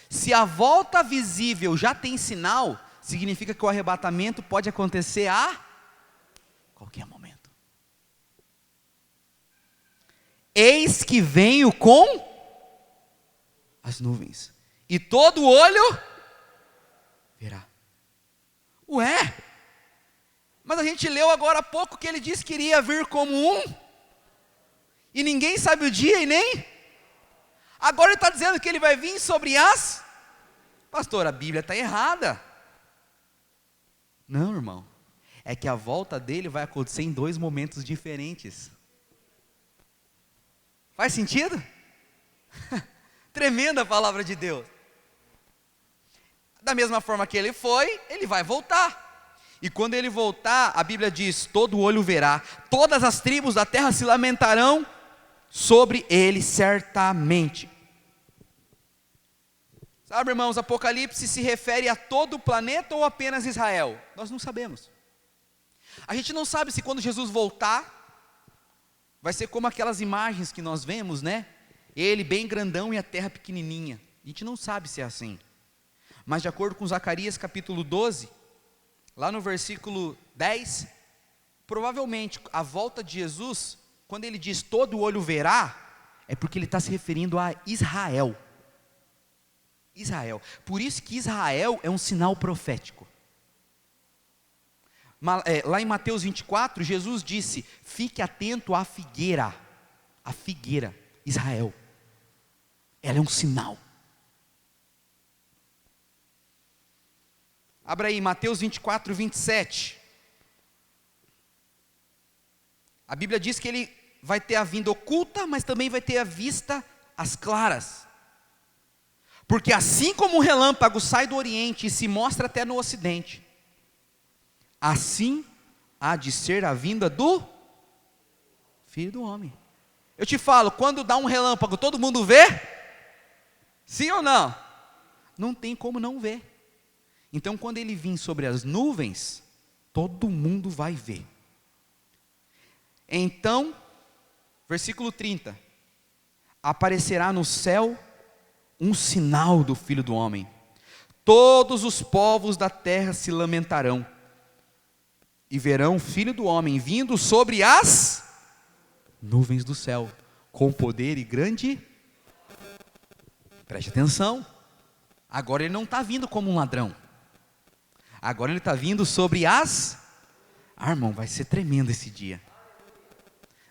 Se a volta visível já tem sinal, significa que o arrebatamento pode acontecer a qualquer momento. Eis que venho com as nuvens, e todo olho verá. Ué, mas a gente leu agora há pouco que ele disse que iria vir como um, e ninguém sabe o dia e nem... Agora ele está dizendo que ele vai vir sobre as... Pastor, a Bíblia está errada. Não, irmão. É que a volta dele vai acontecer em dois momentos diferentes. Faz sentido? Tremenda a palavra de Deus. Da mesma forma que ele foi, ele vai voltar. E quando ele voltar, a Bíblia diz: todo olho verá, todas as tribos da terra se lamentarão sobre ele certamente. Sabe, irmãos, Apocalipse se refere a todo o planeta ou apenas Israel? Nós não sabemos. A gente não sabe se quando Jesus voltar, vai ser como aquelas imagens que nós vemos, né? Ele bem grandão e a terra pequenininha. A gente não sabe se é assim. Mas de acordo com Zacarias capítulo 12, lá no versículo 10, provavelmente a volta de Jesus, quando ele diz todo olho verá, é porque ele está se referindo a Israel. Israel. Por isso que Israel é um sinal profético. Lá em Mateus 24, Jesus disse: fique atento à figueira. A figueira, Israel. Ela é um sinal. Abra aí, Mateus 24, 27. A Bíblia diz que ele vai ter a vinda oculta, mas também vai ter a vista às claras. Porque assim como um relâmpago sai do Oriente e se mostra até no Ocidente, assim há de ser a vinda do Filho do Homem. Eu te falo, quando dá um relâmpago, todo mundo vê? Sim ou não? Não tem como não ver. Então, quando ele vir sobre as nuvens, todo mundo vai ver. Então, versículo 30. Aparecerá no céu um sinal do Filho do Homem. Todos os povos da terra se lamentarão e verão o Filho do Homem vindo sobre as nuvens do céu, com poder e grande. Preste atenção. Agora ele não está vindo como um ladrão. Agora ele está vindo sobre as... irmão, vai ser tremendo esse dia.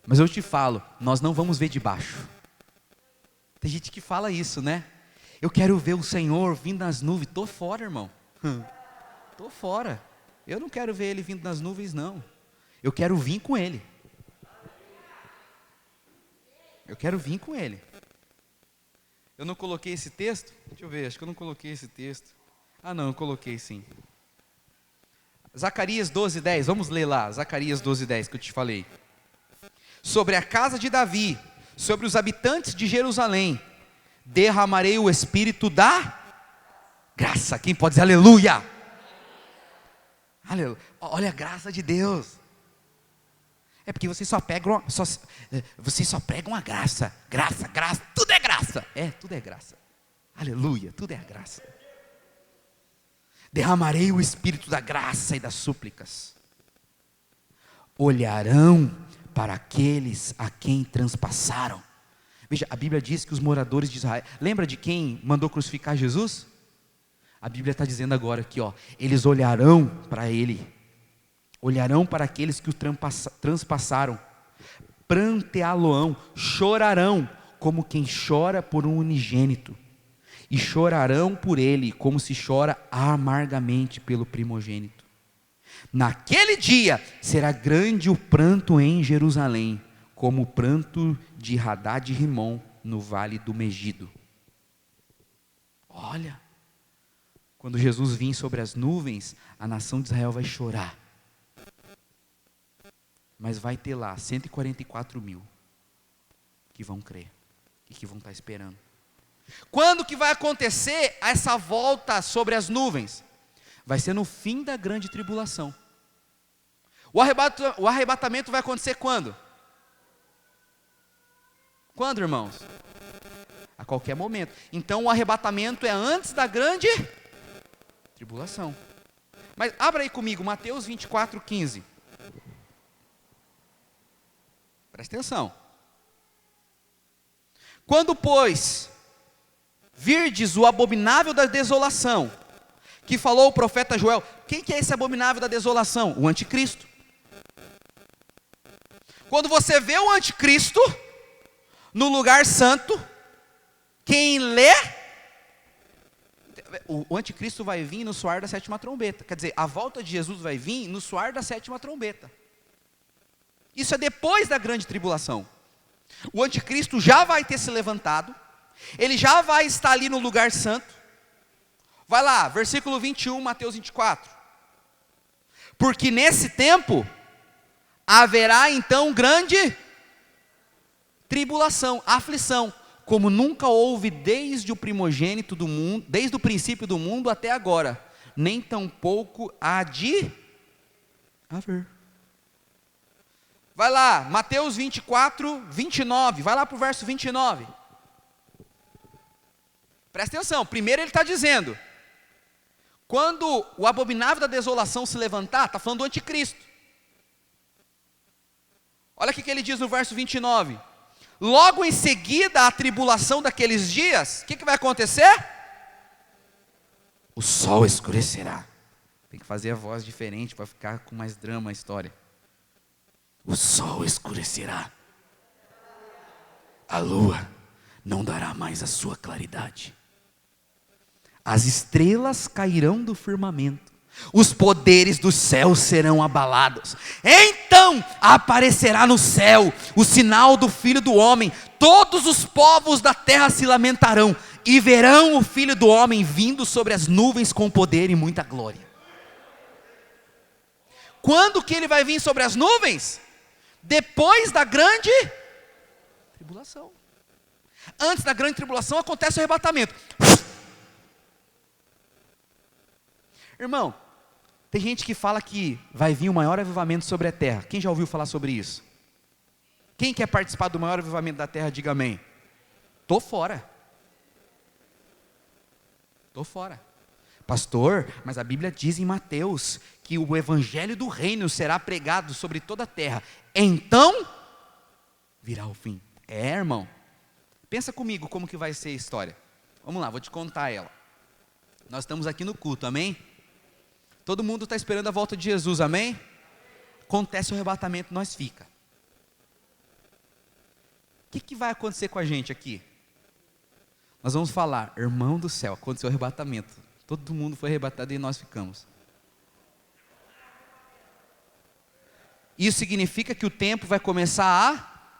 Mas eu te falo, nós não vamos ver de baixo. Tem gente que fala isso, né? Eu quero ver o Senhor vindo nas nuvens. Estou fora, irmão. Estou fora. Eu não quero ver Ele vindo nas nuvens, não. Eu quero vir com Ele. Eu quero vir com Ele. Eu não coloquei esse texto? Deixa eu ver, acho que eu não coloquei esse texto. Ah não, eu coloquei sim. Zacarias 12:10, vamos ler lá, Zacarias 12:10 que eu te falei. Sobre a casa de Davi, sobre os habitantes de Jerusalém, derramarei o Espírito da graça. Quem pode dizer aleluia? Aleluia. Olha a graça de Deus. É porque vocês só pregam a graça. Graça, tudo é graça. É, tudo é graça. Aleluia, tudo é graça. Derramarei o Espírito da graça e das súplicas. Olharão para aqueles a quem transpassaram. Veja, a Bíblia diz que os moradores de Israel... Lembra de quem mandou crucificar Jesus? A Bíblia está dizendo agora aqui, ó, eles olharão para Ele. Olharão para aqueles que o transpassaram. Pranteá-lo-ão, chorarão, como quem chora por um unigênito. E chorarão por ele, como se chora amargamente pelo primogênito. Naquele dia, será grande o pranto em Jerusalém, como o pranto de Hadad e Rimon, no vale do Megido. Olha, quando Jesus vir sobre as nuvens, a nação de Israel vai chorar. Mas vai ter lá 144 mil que vão crer e que vão estar esperando. Quando que vai acontecer essa volta sobre as nuvens? Vai ser no fim da grande tribulação. O arrebatamento vai acontecer quando? Quando, irmãos? A qualquer momento. Então o arrebatamento é antes da grande tribulação. Mas abra aí comigo, Mateus 24:15. Presta atenção. Quando, pois, virdes o abominável da desolação, que falou o profeta Joel. Quem que é esse abominável da desolação? O anticristo. Quando você vê o anticristo no lugar santo, quem lê, o anticristo vai vir no soar da sétima trombeta. Quer dizer, a volta de Jesus vai vir no soar da sétima trombeta. Isso é depois da grande tribulação. O anticristo já vai ter se levantado, ele já vai estar ali no lugar santo, Vai lá, versículo 21, Mateus 24. Porque nesse tempo haverá então grande tribulação, aflição, como nunca houve desde o primogênito do mundo, desde o princípio do mundo até agora, nem tampouco há de haver. Vai lá, Mateus 24, 29, vai lá para o verso 29. Presta atenção, primeiro ele está dizendo, quando o abominável da desolação se levantar, está falando do anticristo. Olha o que ele diz no verso 29. Logo em seguida a tribulação daqueles dias, o que vai acontecer? O sol escurecerá. Tem que fazer a voz diferente para ficar com mais drama a história. O sol escurecerá. A lua não dará mais a sua claridade. As estrelas cairão do firmamento. Os poderes do céu serão abalados. Então aparecerá no céu o sinal do Filho do Homem. Todos os povos da terra se lamentarão e verão o Filho do Homem vindo sobre as nuvens com poder e muita glória. Quando que ele vai vir sobre as nuvens? Depois da grande tribulação. Antes da grande tribulação acontece o arrebatamento. Irmão, tem gente que fala que vai vir o maior avivamento sobre a terra. Quem já ouviu falar sobre isso? Quem quer participar do maior avivamento da terra, diga amém. Tô fora. Tô fora. Pastor, mas a Bíblia diz em Mateus que o evangelho do reino será pregado sobre toda a terra. Então, virá o fim. Irmão. Pensa comigo como que vai ser a história. Vamos lá, vou te contar ela. Nós estamos aqui no culto, amém? Todo mundo está esperando a volta de Jesus, amém? Acontece o arrebatamento, nós fica. O que vai acontecer com a gente aqui? Nós vamos falar, irmão do céu, aconteceu o arrebatamento. Todo mundo foi arrebatado e nós ficamos. Isso significa que o tempo vai começar a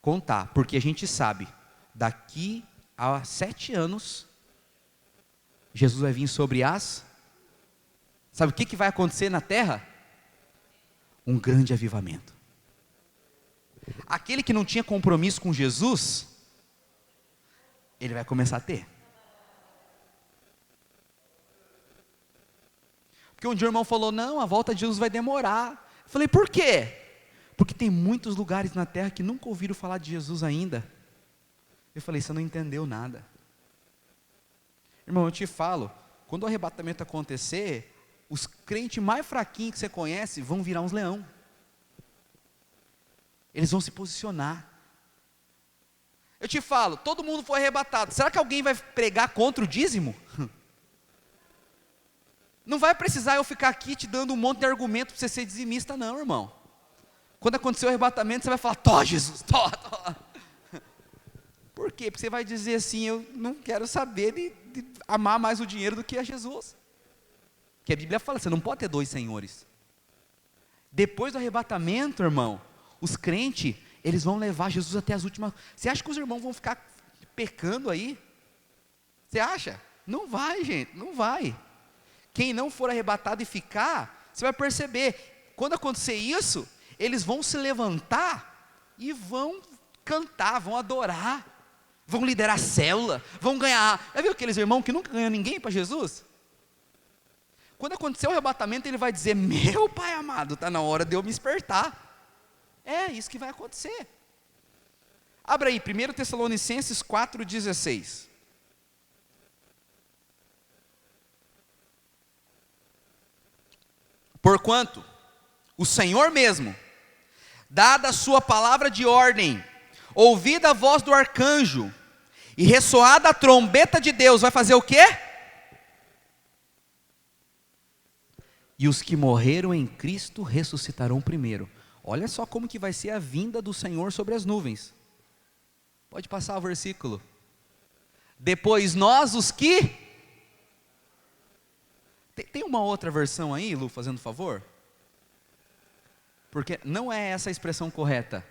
contar, porque a gente sabe, daqui a 7 anos, Jesus vai vir sobre as... Sabe o que vai acontecer na terra? Um grande avivamento. Aquele que não tinha compromisso com Jesus, ele vai começar a ter. Porque um dia o irmão falou, não, a volta de Jesus vai demorar. Eu falei, por quê? Porque tem muitos lugares na terra que nunca ouviram falar de Jesus ainda. Eu falei, você não entendeu nada. Irmão, eu te falo, quando o arrebatamento acontecer, os crentes mais fraquinhos que você conhece vão virar uns leão. Eles vão se posicionar. Eu te falo, todo mundo foi arrebatado. Será que alguém vai pregar contra o dízimo? Não vai precisar eu ficar aqui te dando um monte de argumento para você ser dizimista, não, irmão. Quando acontecer o arrebatamento, você vai falar, tó Jesus, tó. Por quê? Porque você vai dizer assim, eu não quero saber de amar mais o dinheiro do que a Jesus. Que a Bíblia fala, você não pode ter 2 senhores. Depois do arrebatamento, irmão, os crentes, eles vão levar Jesus até as últimas... Você acha que os irmãos vão ficar pecando aí? Você acha? Não vai, gente, não vai. Quem não for arrebatado e ficar, você vai perceber, quando acontecer isso, eles vão se levantar e vão cantar, vão adorar, vão liderar célula, vão ganhar... Já viu aqueles irmãos que nunca ganhou ninguém para Jesus? Quando acontecer o arrebatamento, ele vai dizer, meu Pai amado, está na hora de eu me despertar. É isso que vai acontecer. Abra aí, 1 Tessalonicenses 4,16. Porquanto, o Senhor mesmo, dada a sua palavra de ordem, ouvida a voz do arcanjo, e ressoada a trombeta de Deus, vai fazer o quê? E os que morreram em Cristo ressuscitarão primeiro. Olha só como que vai ser a vinda do Senhor sobre as nuvens. Pode passar o versículo. Depois nós os que... Tem uma outra versão aí, Lu, fazendo favor? Porque não é essa a expressão correta.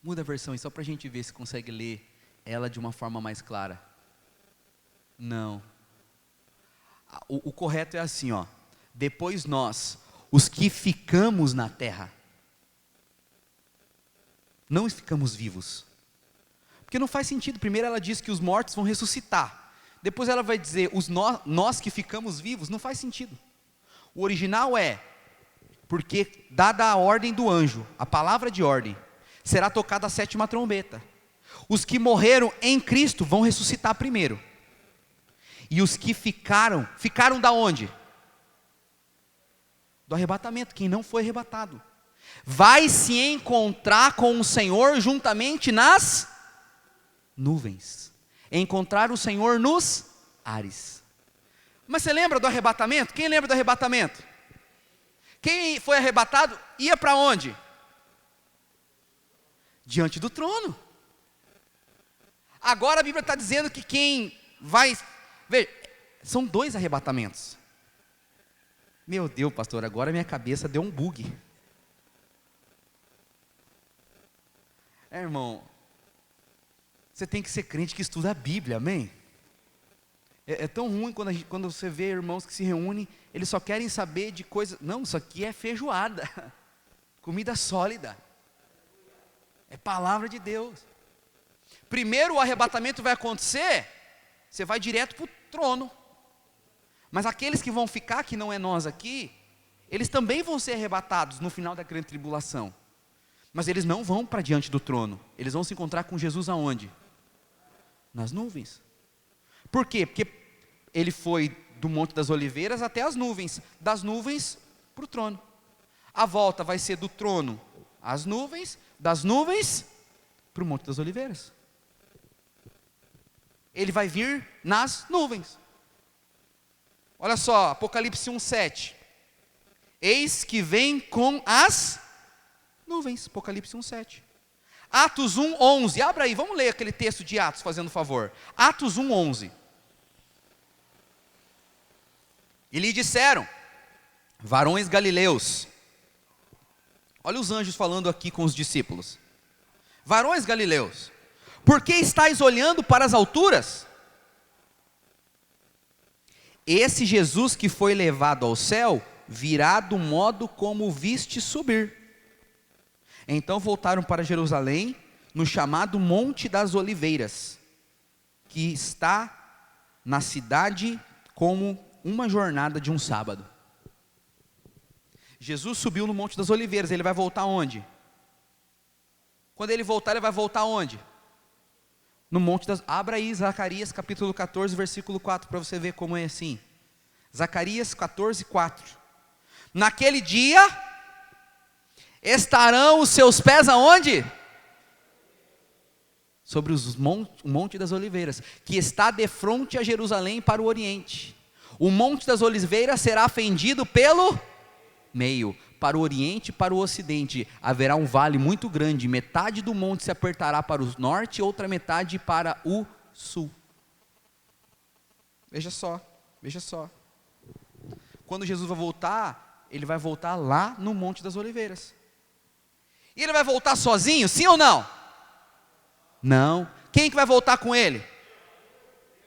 Muda a versão aí, só para a gente ver se consegue ler ela de uma forma mais clara. Não. O correto é assim, ó. Depois nós, os que ficamos na terra, não ficamos vivos. Porque não faz sentido. Primeiro ela diz que os mortos vão ressuscitar. Depois ela vai dizer, nós que ficamos vivos, não faz sentido. O original é, porque dada a ordem do anjo, a palavra de ordem, será tocada a 7ª trombeta. Os que morreram em Cristo vão ressuscitar primeiro. E os que ficaram da onde? Do arrebatamento. Quem não foi arrebatado vai se encontrar com o Senhor juntamente nas nuvens. Encontrar o Senhor nos ares. Mas você lembra do arrebatamento? Quem lembra do arrebatamento? Quem foi arrebatado ia para onde? Diante do trono. Agora a Bíblia está dizendo que quem vai... Veja, são 2 arrebatamentos. Meu Deus, pastor, agora minha cabeça deu um bug. Irmão, você tem que ser crente que estuda a Bíblia, amém? É tão ruim quando você vê irmãos que se reúnem, eles só querem saber de coisas. Não, isso aqui é feijoada, comida sólida, é palavra de Deus. Primeiro o arrebatamento vai acontecer, você vai direto para o trono. Mas aqueles que vão ficar, que não é nós aqui, eles também vão ser arrebatados no final da grande tribulação. Mas eles não vão para diante do trono, eles vão se encontrar com Jesus aonde? Nas nuvens. Por quê? Porque ele foi do Monte das Oliveiras até as nuvens, das nuvens para o trono. A volta vai ser do trono às nuvens, das nuvens para o Monte das Oliveiras. Ele vai vir nas nuvens. Olha só, Apocalipse 1:7. Eis que vem com as nuvens. Apocalipse 1:7. Atos 1:11. Abra aí, vamos ler aquele texto de Atos, fazendo favor. Atos 1:11. E lhe disseram, varões galileus. Olha os anjos falando aqui com os discípulos. Varões galileus, por que estáis olhando para as alturas? Esse Jesus que foi levado ao céu, virá do modo como o viste subir. Então voltaram para Jerusalém, no chamado Monte das Oliveiras, que está na cidade como uma jornada de um sábado. Jesus subiu no Monte das Oliveiras, ele vai voltar onde? Quando ele voltar, ele vai voltar onde? No Monte das... Abra aí Zacarias capítulo 14, versículo 4, para você ver como é assim. Zacarias 14, 4. Naquele dia, estarão os seus pés aonde? Sobre o Monte das Oliveiras, que está de frente a Jerusalém para o oriente. O Monte das Oliveiras será fendido pelo meio, para o oriente e para o ocidente. Haverá um vale muito grande, metade do monte se apertará para o norte, outra metade para o sul. Veja só, veja só. Quando Jesus vai voltar, ele vai voltar lá no Monte das Oliveiras. E ele vai voltar sozinho, sim ou não? Não. Quem que vai voltar com ele?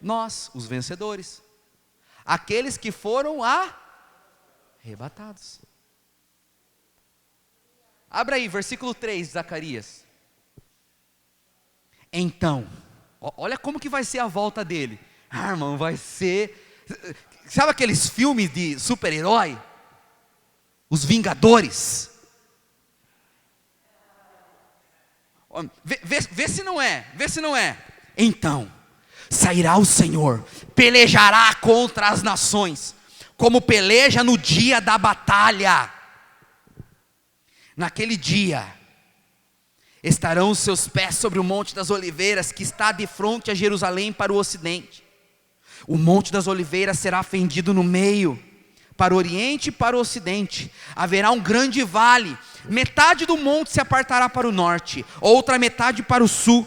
Nós, os vencedores. Aqueles que foram arrebatados. Abra aí, versículo 3 de Zacarias. Então, olha como que vai ser a volta dele. Irmão, vai ser... Sabe aqueles filmes de super-herói? Os Vingadores. Vê se não é, vê se não é. Então, sairá o Senhor, pelejará contra as nações, como peleja no dia da batalha. Naquele dia, estarão os seus pés sobre o Monte das Oliveiras, que está de frente a Jerusalém para o ocidente. O Monte das Oliveiras será fendido no meio, para o oriente e para o ocidente. Haverá um grande vale, metade do monte se apartará para o norte, outra metade para o sul.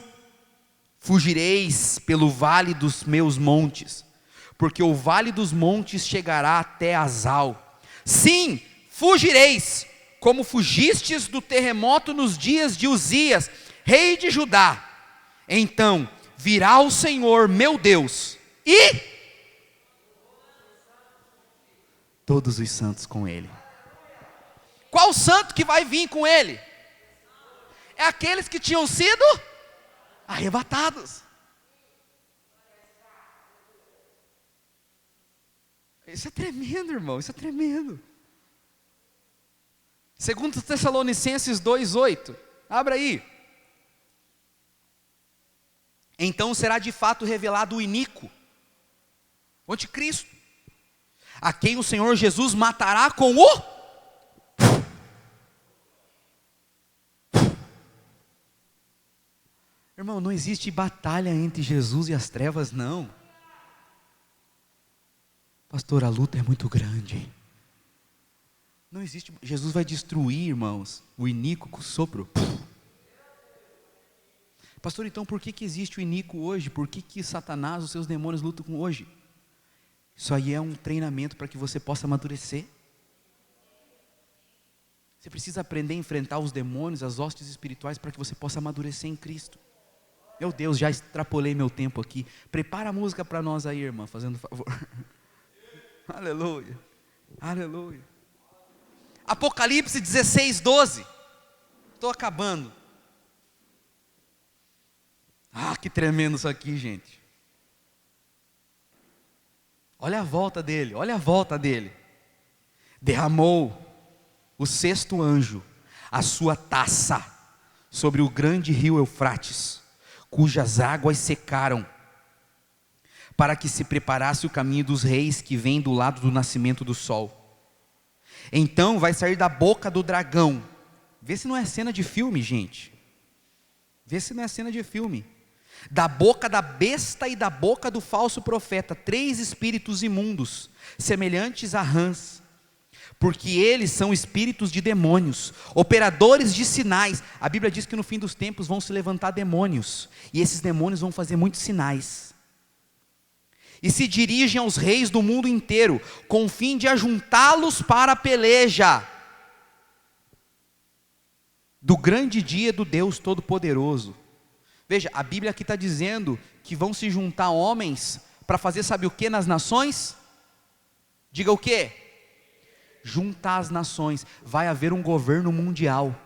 Fugireis pelo vale dos meus montes, porque o vale dos montes chegará até Azal. Sim, fugireis, como fugistes do terremoto nos dias de Uzias, rei de Judá. Então virá o Senhor meu Deus, e todos os santos com ele. Qual santo que vai vir com ele? É aqueles que tinham sido arrebatados. Isso é tremendo, irmão, isso é tremendo. Segundo Tessalonicenses 2:8, abra aí. Então será de fato revelado o iníquo, o anticristo, a quem o Senhor Jesus matará com o... Irmão, não existe batalha entre Jesus e as trevas, não. Pastor, a luta é muito grande. Não existe, Jesus vai destruir, irmãos, o iníquo com o sopro. Pastor, então por que existe o iníquo hoje? Por que Satanás, os seus demônios lutam com hoje? Isso aí é um treinamento para que você possa amadurecer. Você precisa aprender a enfrentar os demônios, as hostes espirituais, para que você possa amadurecer em Cristo. Meu Deus, já extrapolei meu tempo aqui. Prepara a música para nós aí, irmã, fazendo favor. Aleluia, aleluia. Apocalipse 16:12. Estou acabando. Ah, que tremendo isso aqui, gente. Olha a volta dele, olha a volta dele. Derramou o sexto anjo a sua taça sobre o grande rio Eufrates, cujas águas secaram, para que se preparasse o caminho dos reis que vem do lado do nascimento do sol. Então vai sair da boca do dragão. Vê se não é cena de filme, gente. Vê se não é cena de filme. Da boca da besta e da boca do falso profeta, 3 espíritos imundos, semelhantes a rãs, porque eles são espíritos de demônios, operadores de sinais. A Bíblia diz que no fim dos tempos vão se levantar demônios, e esses demônios vão fazer muitos sinais, e se dirigem aos reis do mundo inteiro, com o fim de ajuntá-los para a peleja do grande dia do Deus Todo-Poderoso. Veja, a Bíblia aqui está dizendo que vão se juntar homens para fazer sabe o que nas nações? Diga o que? Juntar as nações. Vai haver um governo mundial.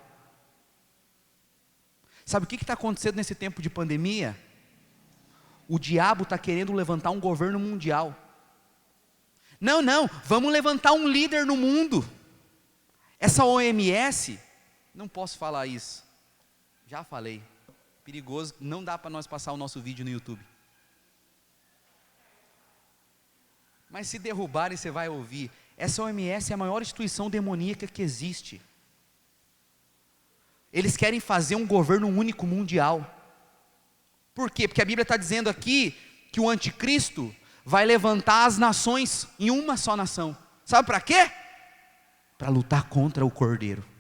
Sabe o que está acontecendo nesse tempo de pandemia? O diabo está querendo levantar um governo mundial. Não, vamos levantar um líder no mundo. Essa OMS, não posso falar isso, já falei. Perigoso, não dá para nós passar o nosso vídeo no YouTube. Mas se derrubarem, você vai ouvir. Essa OMS é a maior instituição demoníaca que existe. Eles querem fazer um governo único mundial. Por quê? Porque a Bíblia está dizendo aqui que o anticristo vai levantar as nações em uma só nação. Sabe para quê? Para lutar contra o cordeiro.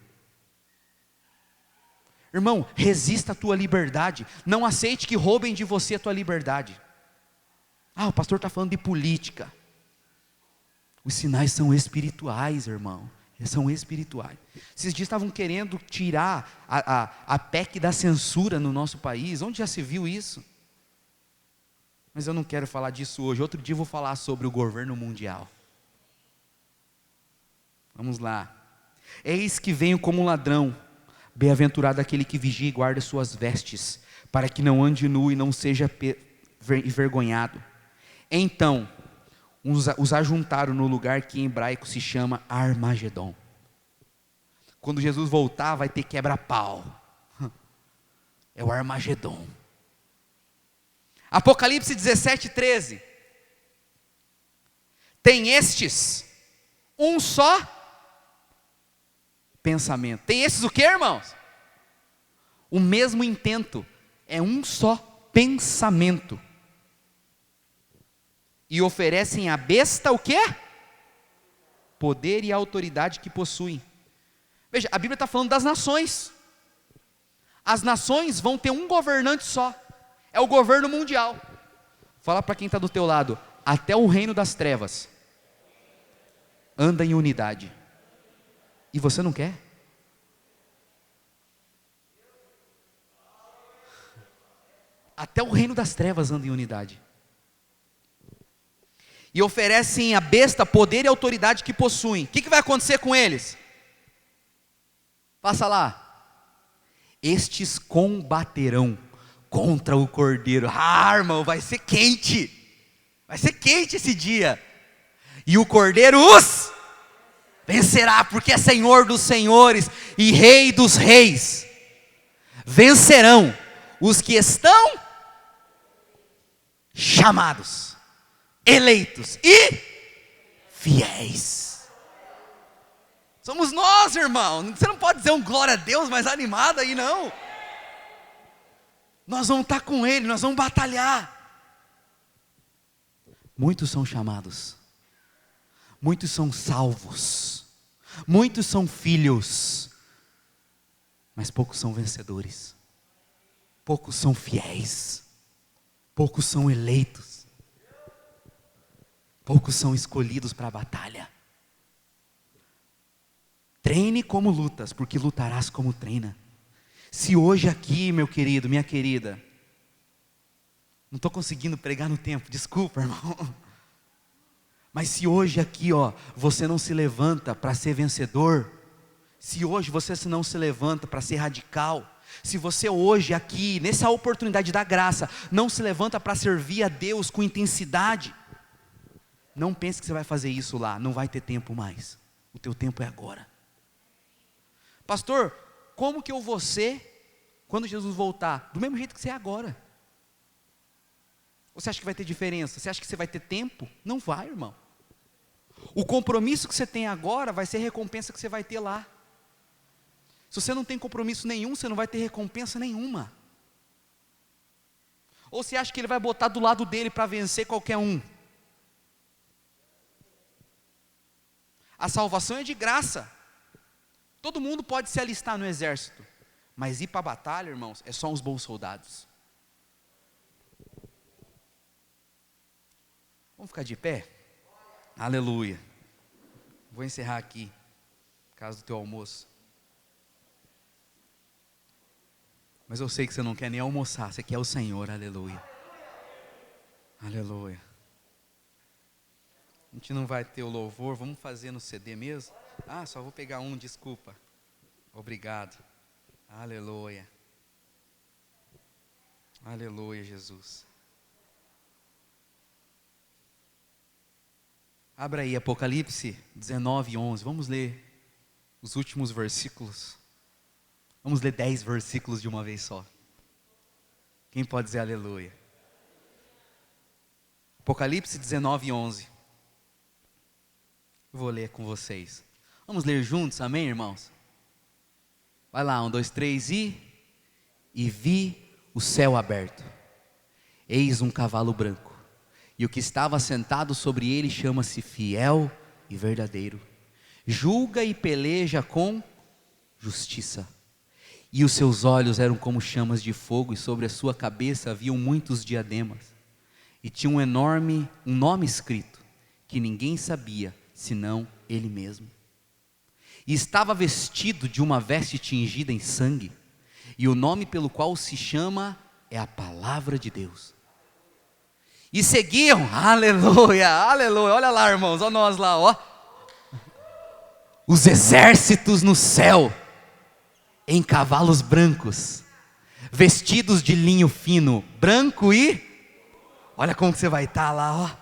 Irmão, resista à tua liberdade. Não aceite que roubem de você a tua liberdade. Ah, o pastor está falando de política. Os sinais são espirituais, irmão. Eles são espirituais. Esses dias estavam querendo tirar a PEC da censura no nosso país. Onde já se viu isso? Mas eu não quero falar disso hoje. Outro dia eu vou falar sobre o governo mundial. Vamos lá. Eis que venho como um ladrão. Bem-aventurado aquele que vigia e guarda suas vestes, para que não ande nu e não seja envergonhado. Então, os ajuntaram no lugar que em hebraico se chama Armagedon. Quando Jesus voltar, vai ter quebra-pau. É o Armagedon. Apocalipse 17:13. Tem estes um só pensamento. Tem esses o que, irmãos? O mesmo intento. É um só pensamento. E oferecem à besta o quê? Poder e autoridade que possuem. Veja, a Bíblia está falando das nações. As nações vão ter um governante só. É o governo mundial. Fala para quem está do teu lado. Até o reino das trevas anda em unidade. E você não quer? Até o reino das trevas anda em unidade. e oferecem à besta poder e autoridade que possuem. O que vai acontecer com eles? Passa lá. Estes combaterão contra o cordeiro. Ah, irmão, vai ser quente. Vai ser quente esse dia. E o cordeiro os vencerá, porque é Senhor dos senhores e Rei dos reis. Vencerão os que estão chamados, eleitos e fiéis. Somos nós, irmão. Você não pode dizer um glória a Deus mais animado aí, não. Nós vamos estar com Ele, nós vamos batalhar. Muitos são chamados, muitos são salvos, muitos são filhos, mas poucos são vencedores, poucos são fiéis, poucos são eleitos, poucos são escolhidos para a batalha. Treine como lutas, porque lutarás como treina. Se hoje aqui, meu querido, minha querida, não estou conseguindo pregar no tempo, desculpa, irmão. Mas se hoje aqui, você não se levanta para ser vencedor, se hoje você não se levanta para ser radical, se você hoje aqui, nessa oportunidade da graça, não se levanta para servir a Deus com intensidade, não pense que você vai fazer isso lá, não vai ter tempo mais. O teu tempo é agora. Pastor, como que eu vou ser quando Jesus voltar? Do mesmo jeito que você é agora. Você acha que vai ter diferença? Você acha que você vai ter tempo? Não vai, irmão. O compromisso que você tem agora vai ser a recompensa que você vai ter lá. Se você não tem compromisso nenhum, você não vai ter recompensa nenhuma. Ou você acha que Ele vai botar do lado dele para vencer qualquer um? A salvação é de graça. Todo mundo pode se alistar no exército, mas ir para a batalha, irmãos, é só os bons soldados. Vamos ficar de pé? Aleluia. Vou encerrar aqui, por causa do teu almoço. Mas eu sei que você não quer nem almoçar, você quer o Senhor, aleluia. Aleluia. A gente não vai ter o louvor, vamos fazer no CD mesmo? Só vou pegar um, desculpa. Obrigado. Aleluia. Aleluia, Jesus. Abra aí Apocalipse 19:11. Vamos ler os últimos versículos. Vamos ler 10 versículos de uma vez só. Quem pode dizer aleluia? Apocalipse 19:11. Eu vou ler com vocês. Vamos ler juntos, amém, irmãos? Vai lá, 1, 2, 3 e vi o céu aberto. Eis um cavalo branco. E o que estava sentado sobre ele chama-se Fiel e Verdadeiro. Julga e peleja com justiça. E os seus olhos eram como chamas de fogo, e sobre a sua cabeça haviam muitos diademas. E tinha um nome escrito, que ninguém sabia, senão ele mesmo. E estava vestido de uma veste tingida em sangue, e o nome pelo qual se chama é a Palavra de Deus. E seguiam, aleluia, aleluia, olha lá, irmãos, olha nós lá, os exércitos no céu, em cavalos brancos, vestidos de linho fino, branco e, olha como que você vai estar lá,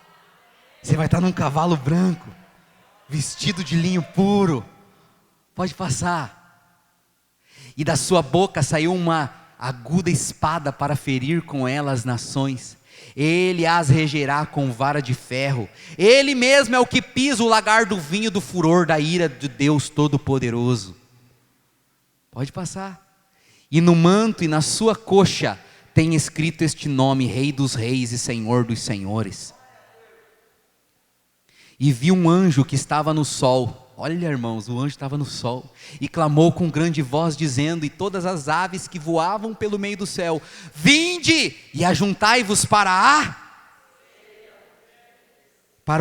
você vai estar num cavalo branco, vestido de linho puro, pode passar, e da sua boca saiu uma aguda espada para ferir com ela as nações. Ele as regerá com vara de ferro. Ele mesmo é o que pisa o lagar do vinho do furor da ira de Deus Todo-Poderoso. Pode passar. E no manto e na sua coxa tem escrito este nome: Rei dos reis e Senhor dos senhores. E vi um anjo que estava no sol. Olha, irmãos, o anjo estava no sol, e clamou com grande voz, dizendo, e todas as aves que voavam pelo meio do céu: vinde e ajuntai-vos para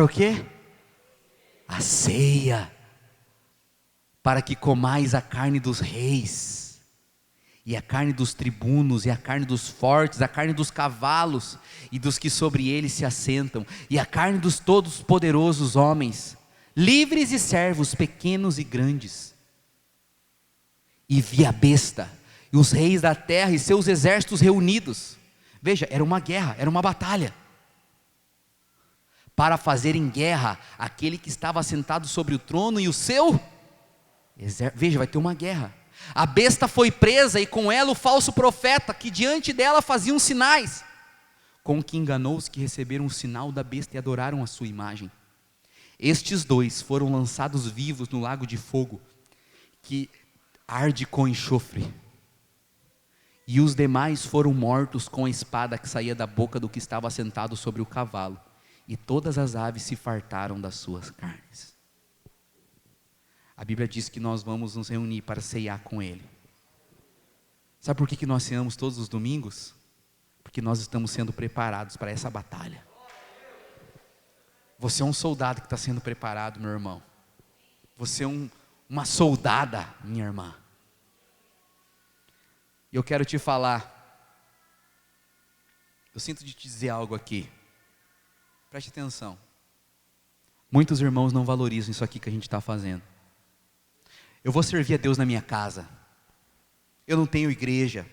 o quê? A ceia, para que comais a carne dos reis, E a carne dos tribunos, e a carne dos fortes, a carne dos cavalos, e dos que sobre eles se assentam, e a carne dos todos poderosos homens, livres e servos, pequenos e grandes. E vi a besta, e os reis da terra, e seus exércitos reunidos. Veja, era uma guerra, era uma batalha. Para fazerem guerra aquele que estava sentado sobre o trono e o seu exército. Veja, vai ter uma guerra. A besta foi presa e com ela o falso profeta, que diante dela faziam sinais, com que enganou os que receberam o sinal da besta e adoraram a sua imagem. Estes dois foram lançados vivos no lago de fogo, que arde com enxofre. E os demais foram mortos com a espada que saía da boca do que estava sentado sobre o cavalo. E todas as aves se fartaram das suas carnes. A Bíblia diz que nós vamos nos reunir para ceiar com Ele. Sabe por que nós ceamos todos os domingos? Porque nós estamos sendo preparados para essa batalha. Você é um soldado que está sendo preparado, meu irmão. Você é uma soldada, minha irmã. E eu quero te falar. Eu sinto de te dizer algo aqui. Preste atenção. Muitos irmãos não valorizam isso aqui que a gente está fazendo. Eu vou servir a Deus na minha casa. Eu não tenho igreja.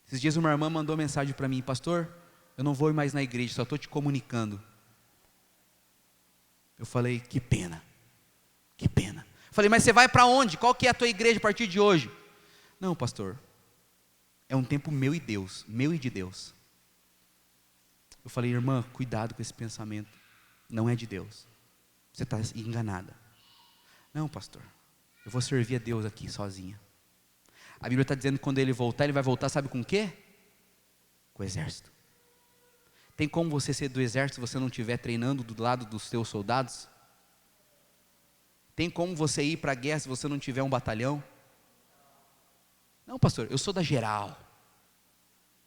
Esses dias uma irmã mandou mensagem para mim: pastor, eu não vou ir mais na igreja, só estou te comunicando. Eu falei: que pena, que pena. Falei: mas você vai para onde? Qual que é a tua igreja a partir de hoje? Não, pastor, é um tempo meu e Deus, meu e de Deus. Eu falei: irmã, cuidado com esse pensamento, não é de Deus, você está enganada. Não, pastor, eu vou servir a Deus aqui sozinha. A Bíblia está dizendo que quando ele voltar, ele vai voltar, sabe com o quê? Com o exército. Tem como você ser do exército se você não estiver treinando do lado dos seus soldados? Tem como você ir para a guerra se você não tiver um batalhão? Não, pastor, eu sou da geral.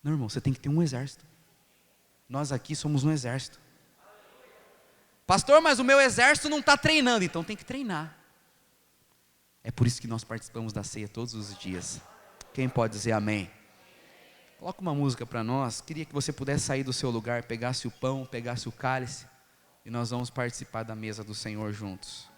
Não, irmão, você tem que ter um exército. Nós aqui somos um exército. Pastor, mas o meu exército não está treinando. Então tem que treinar. É por isso que nós participamos da ceia todos os dias. Quem pode dizer amém? Coloca uma música para nós. Queria que você pudesse sair do seu lugar, pegasse o pão, pegasse o cálice, e nós vamos participar da mesa do Senhor juntos.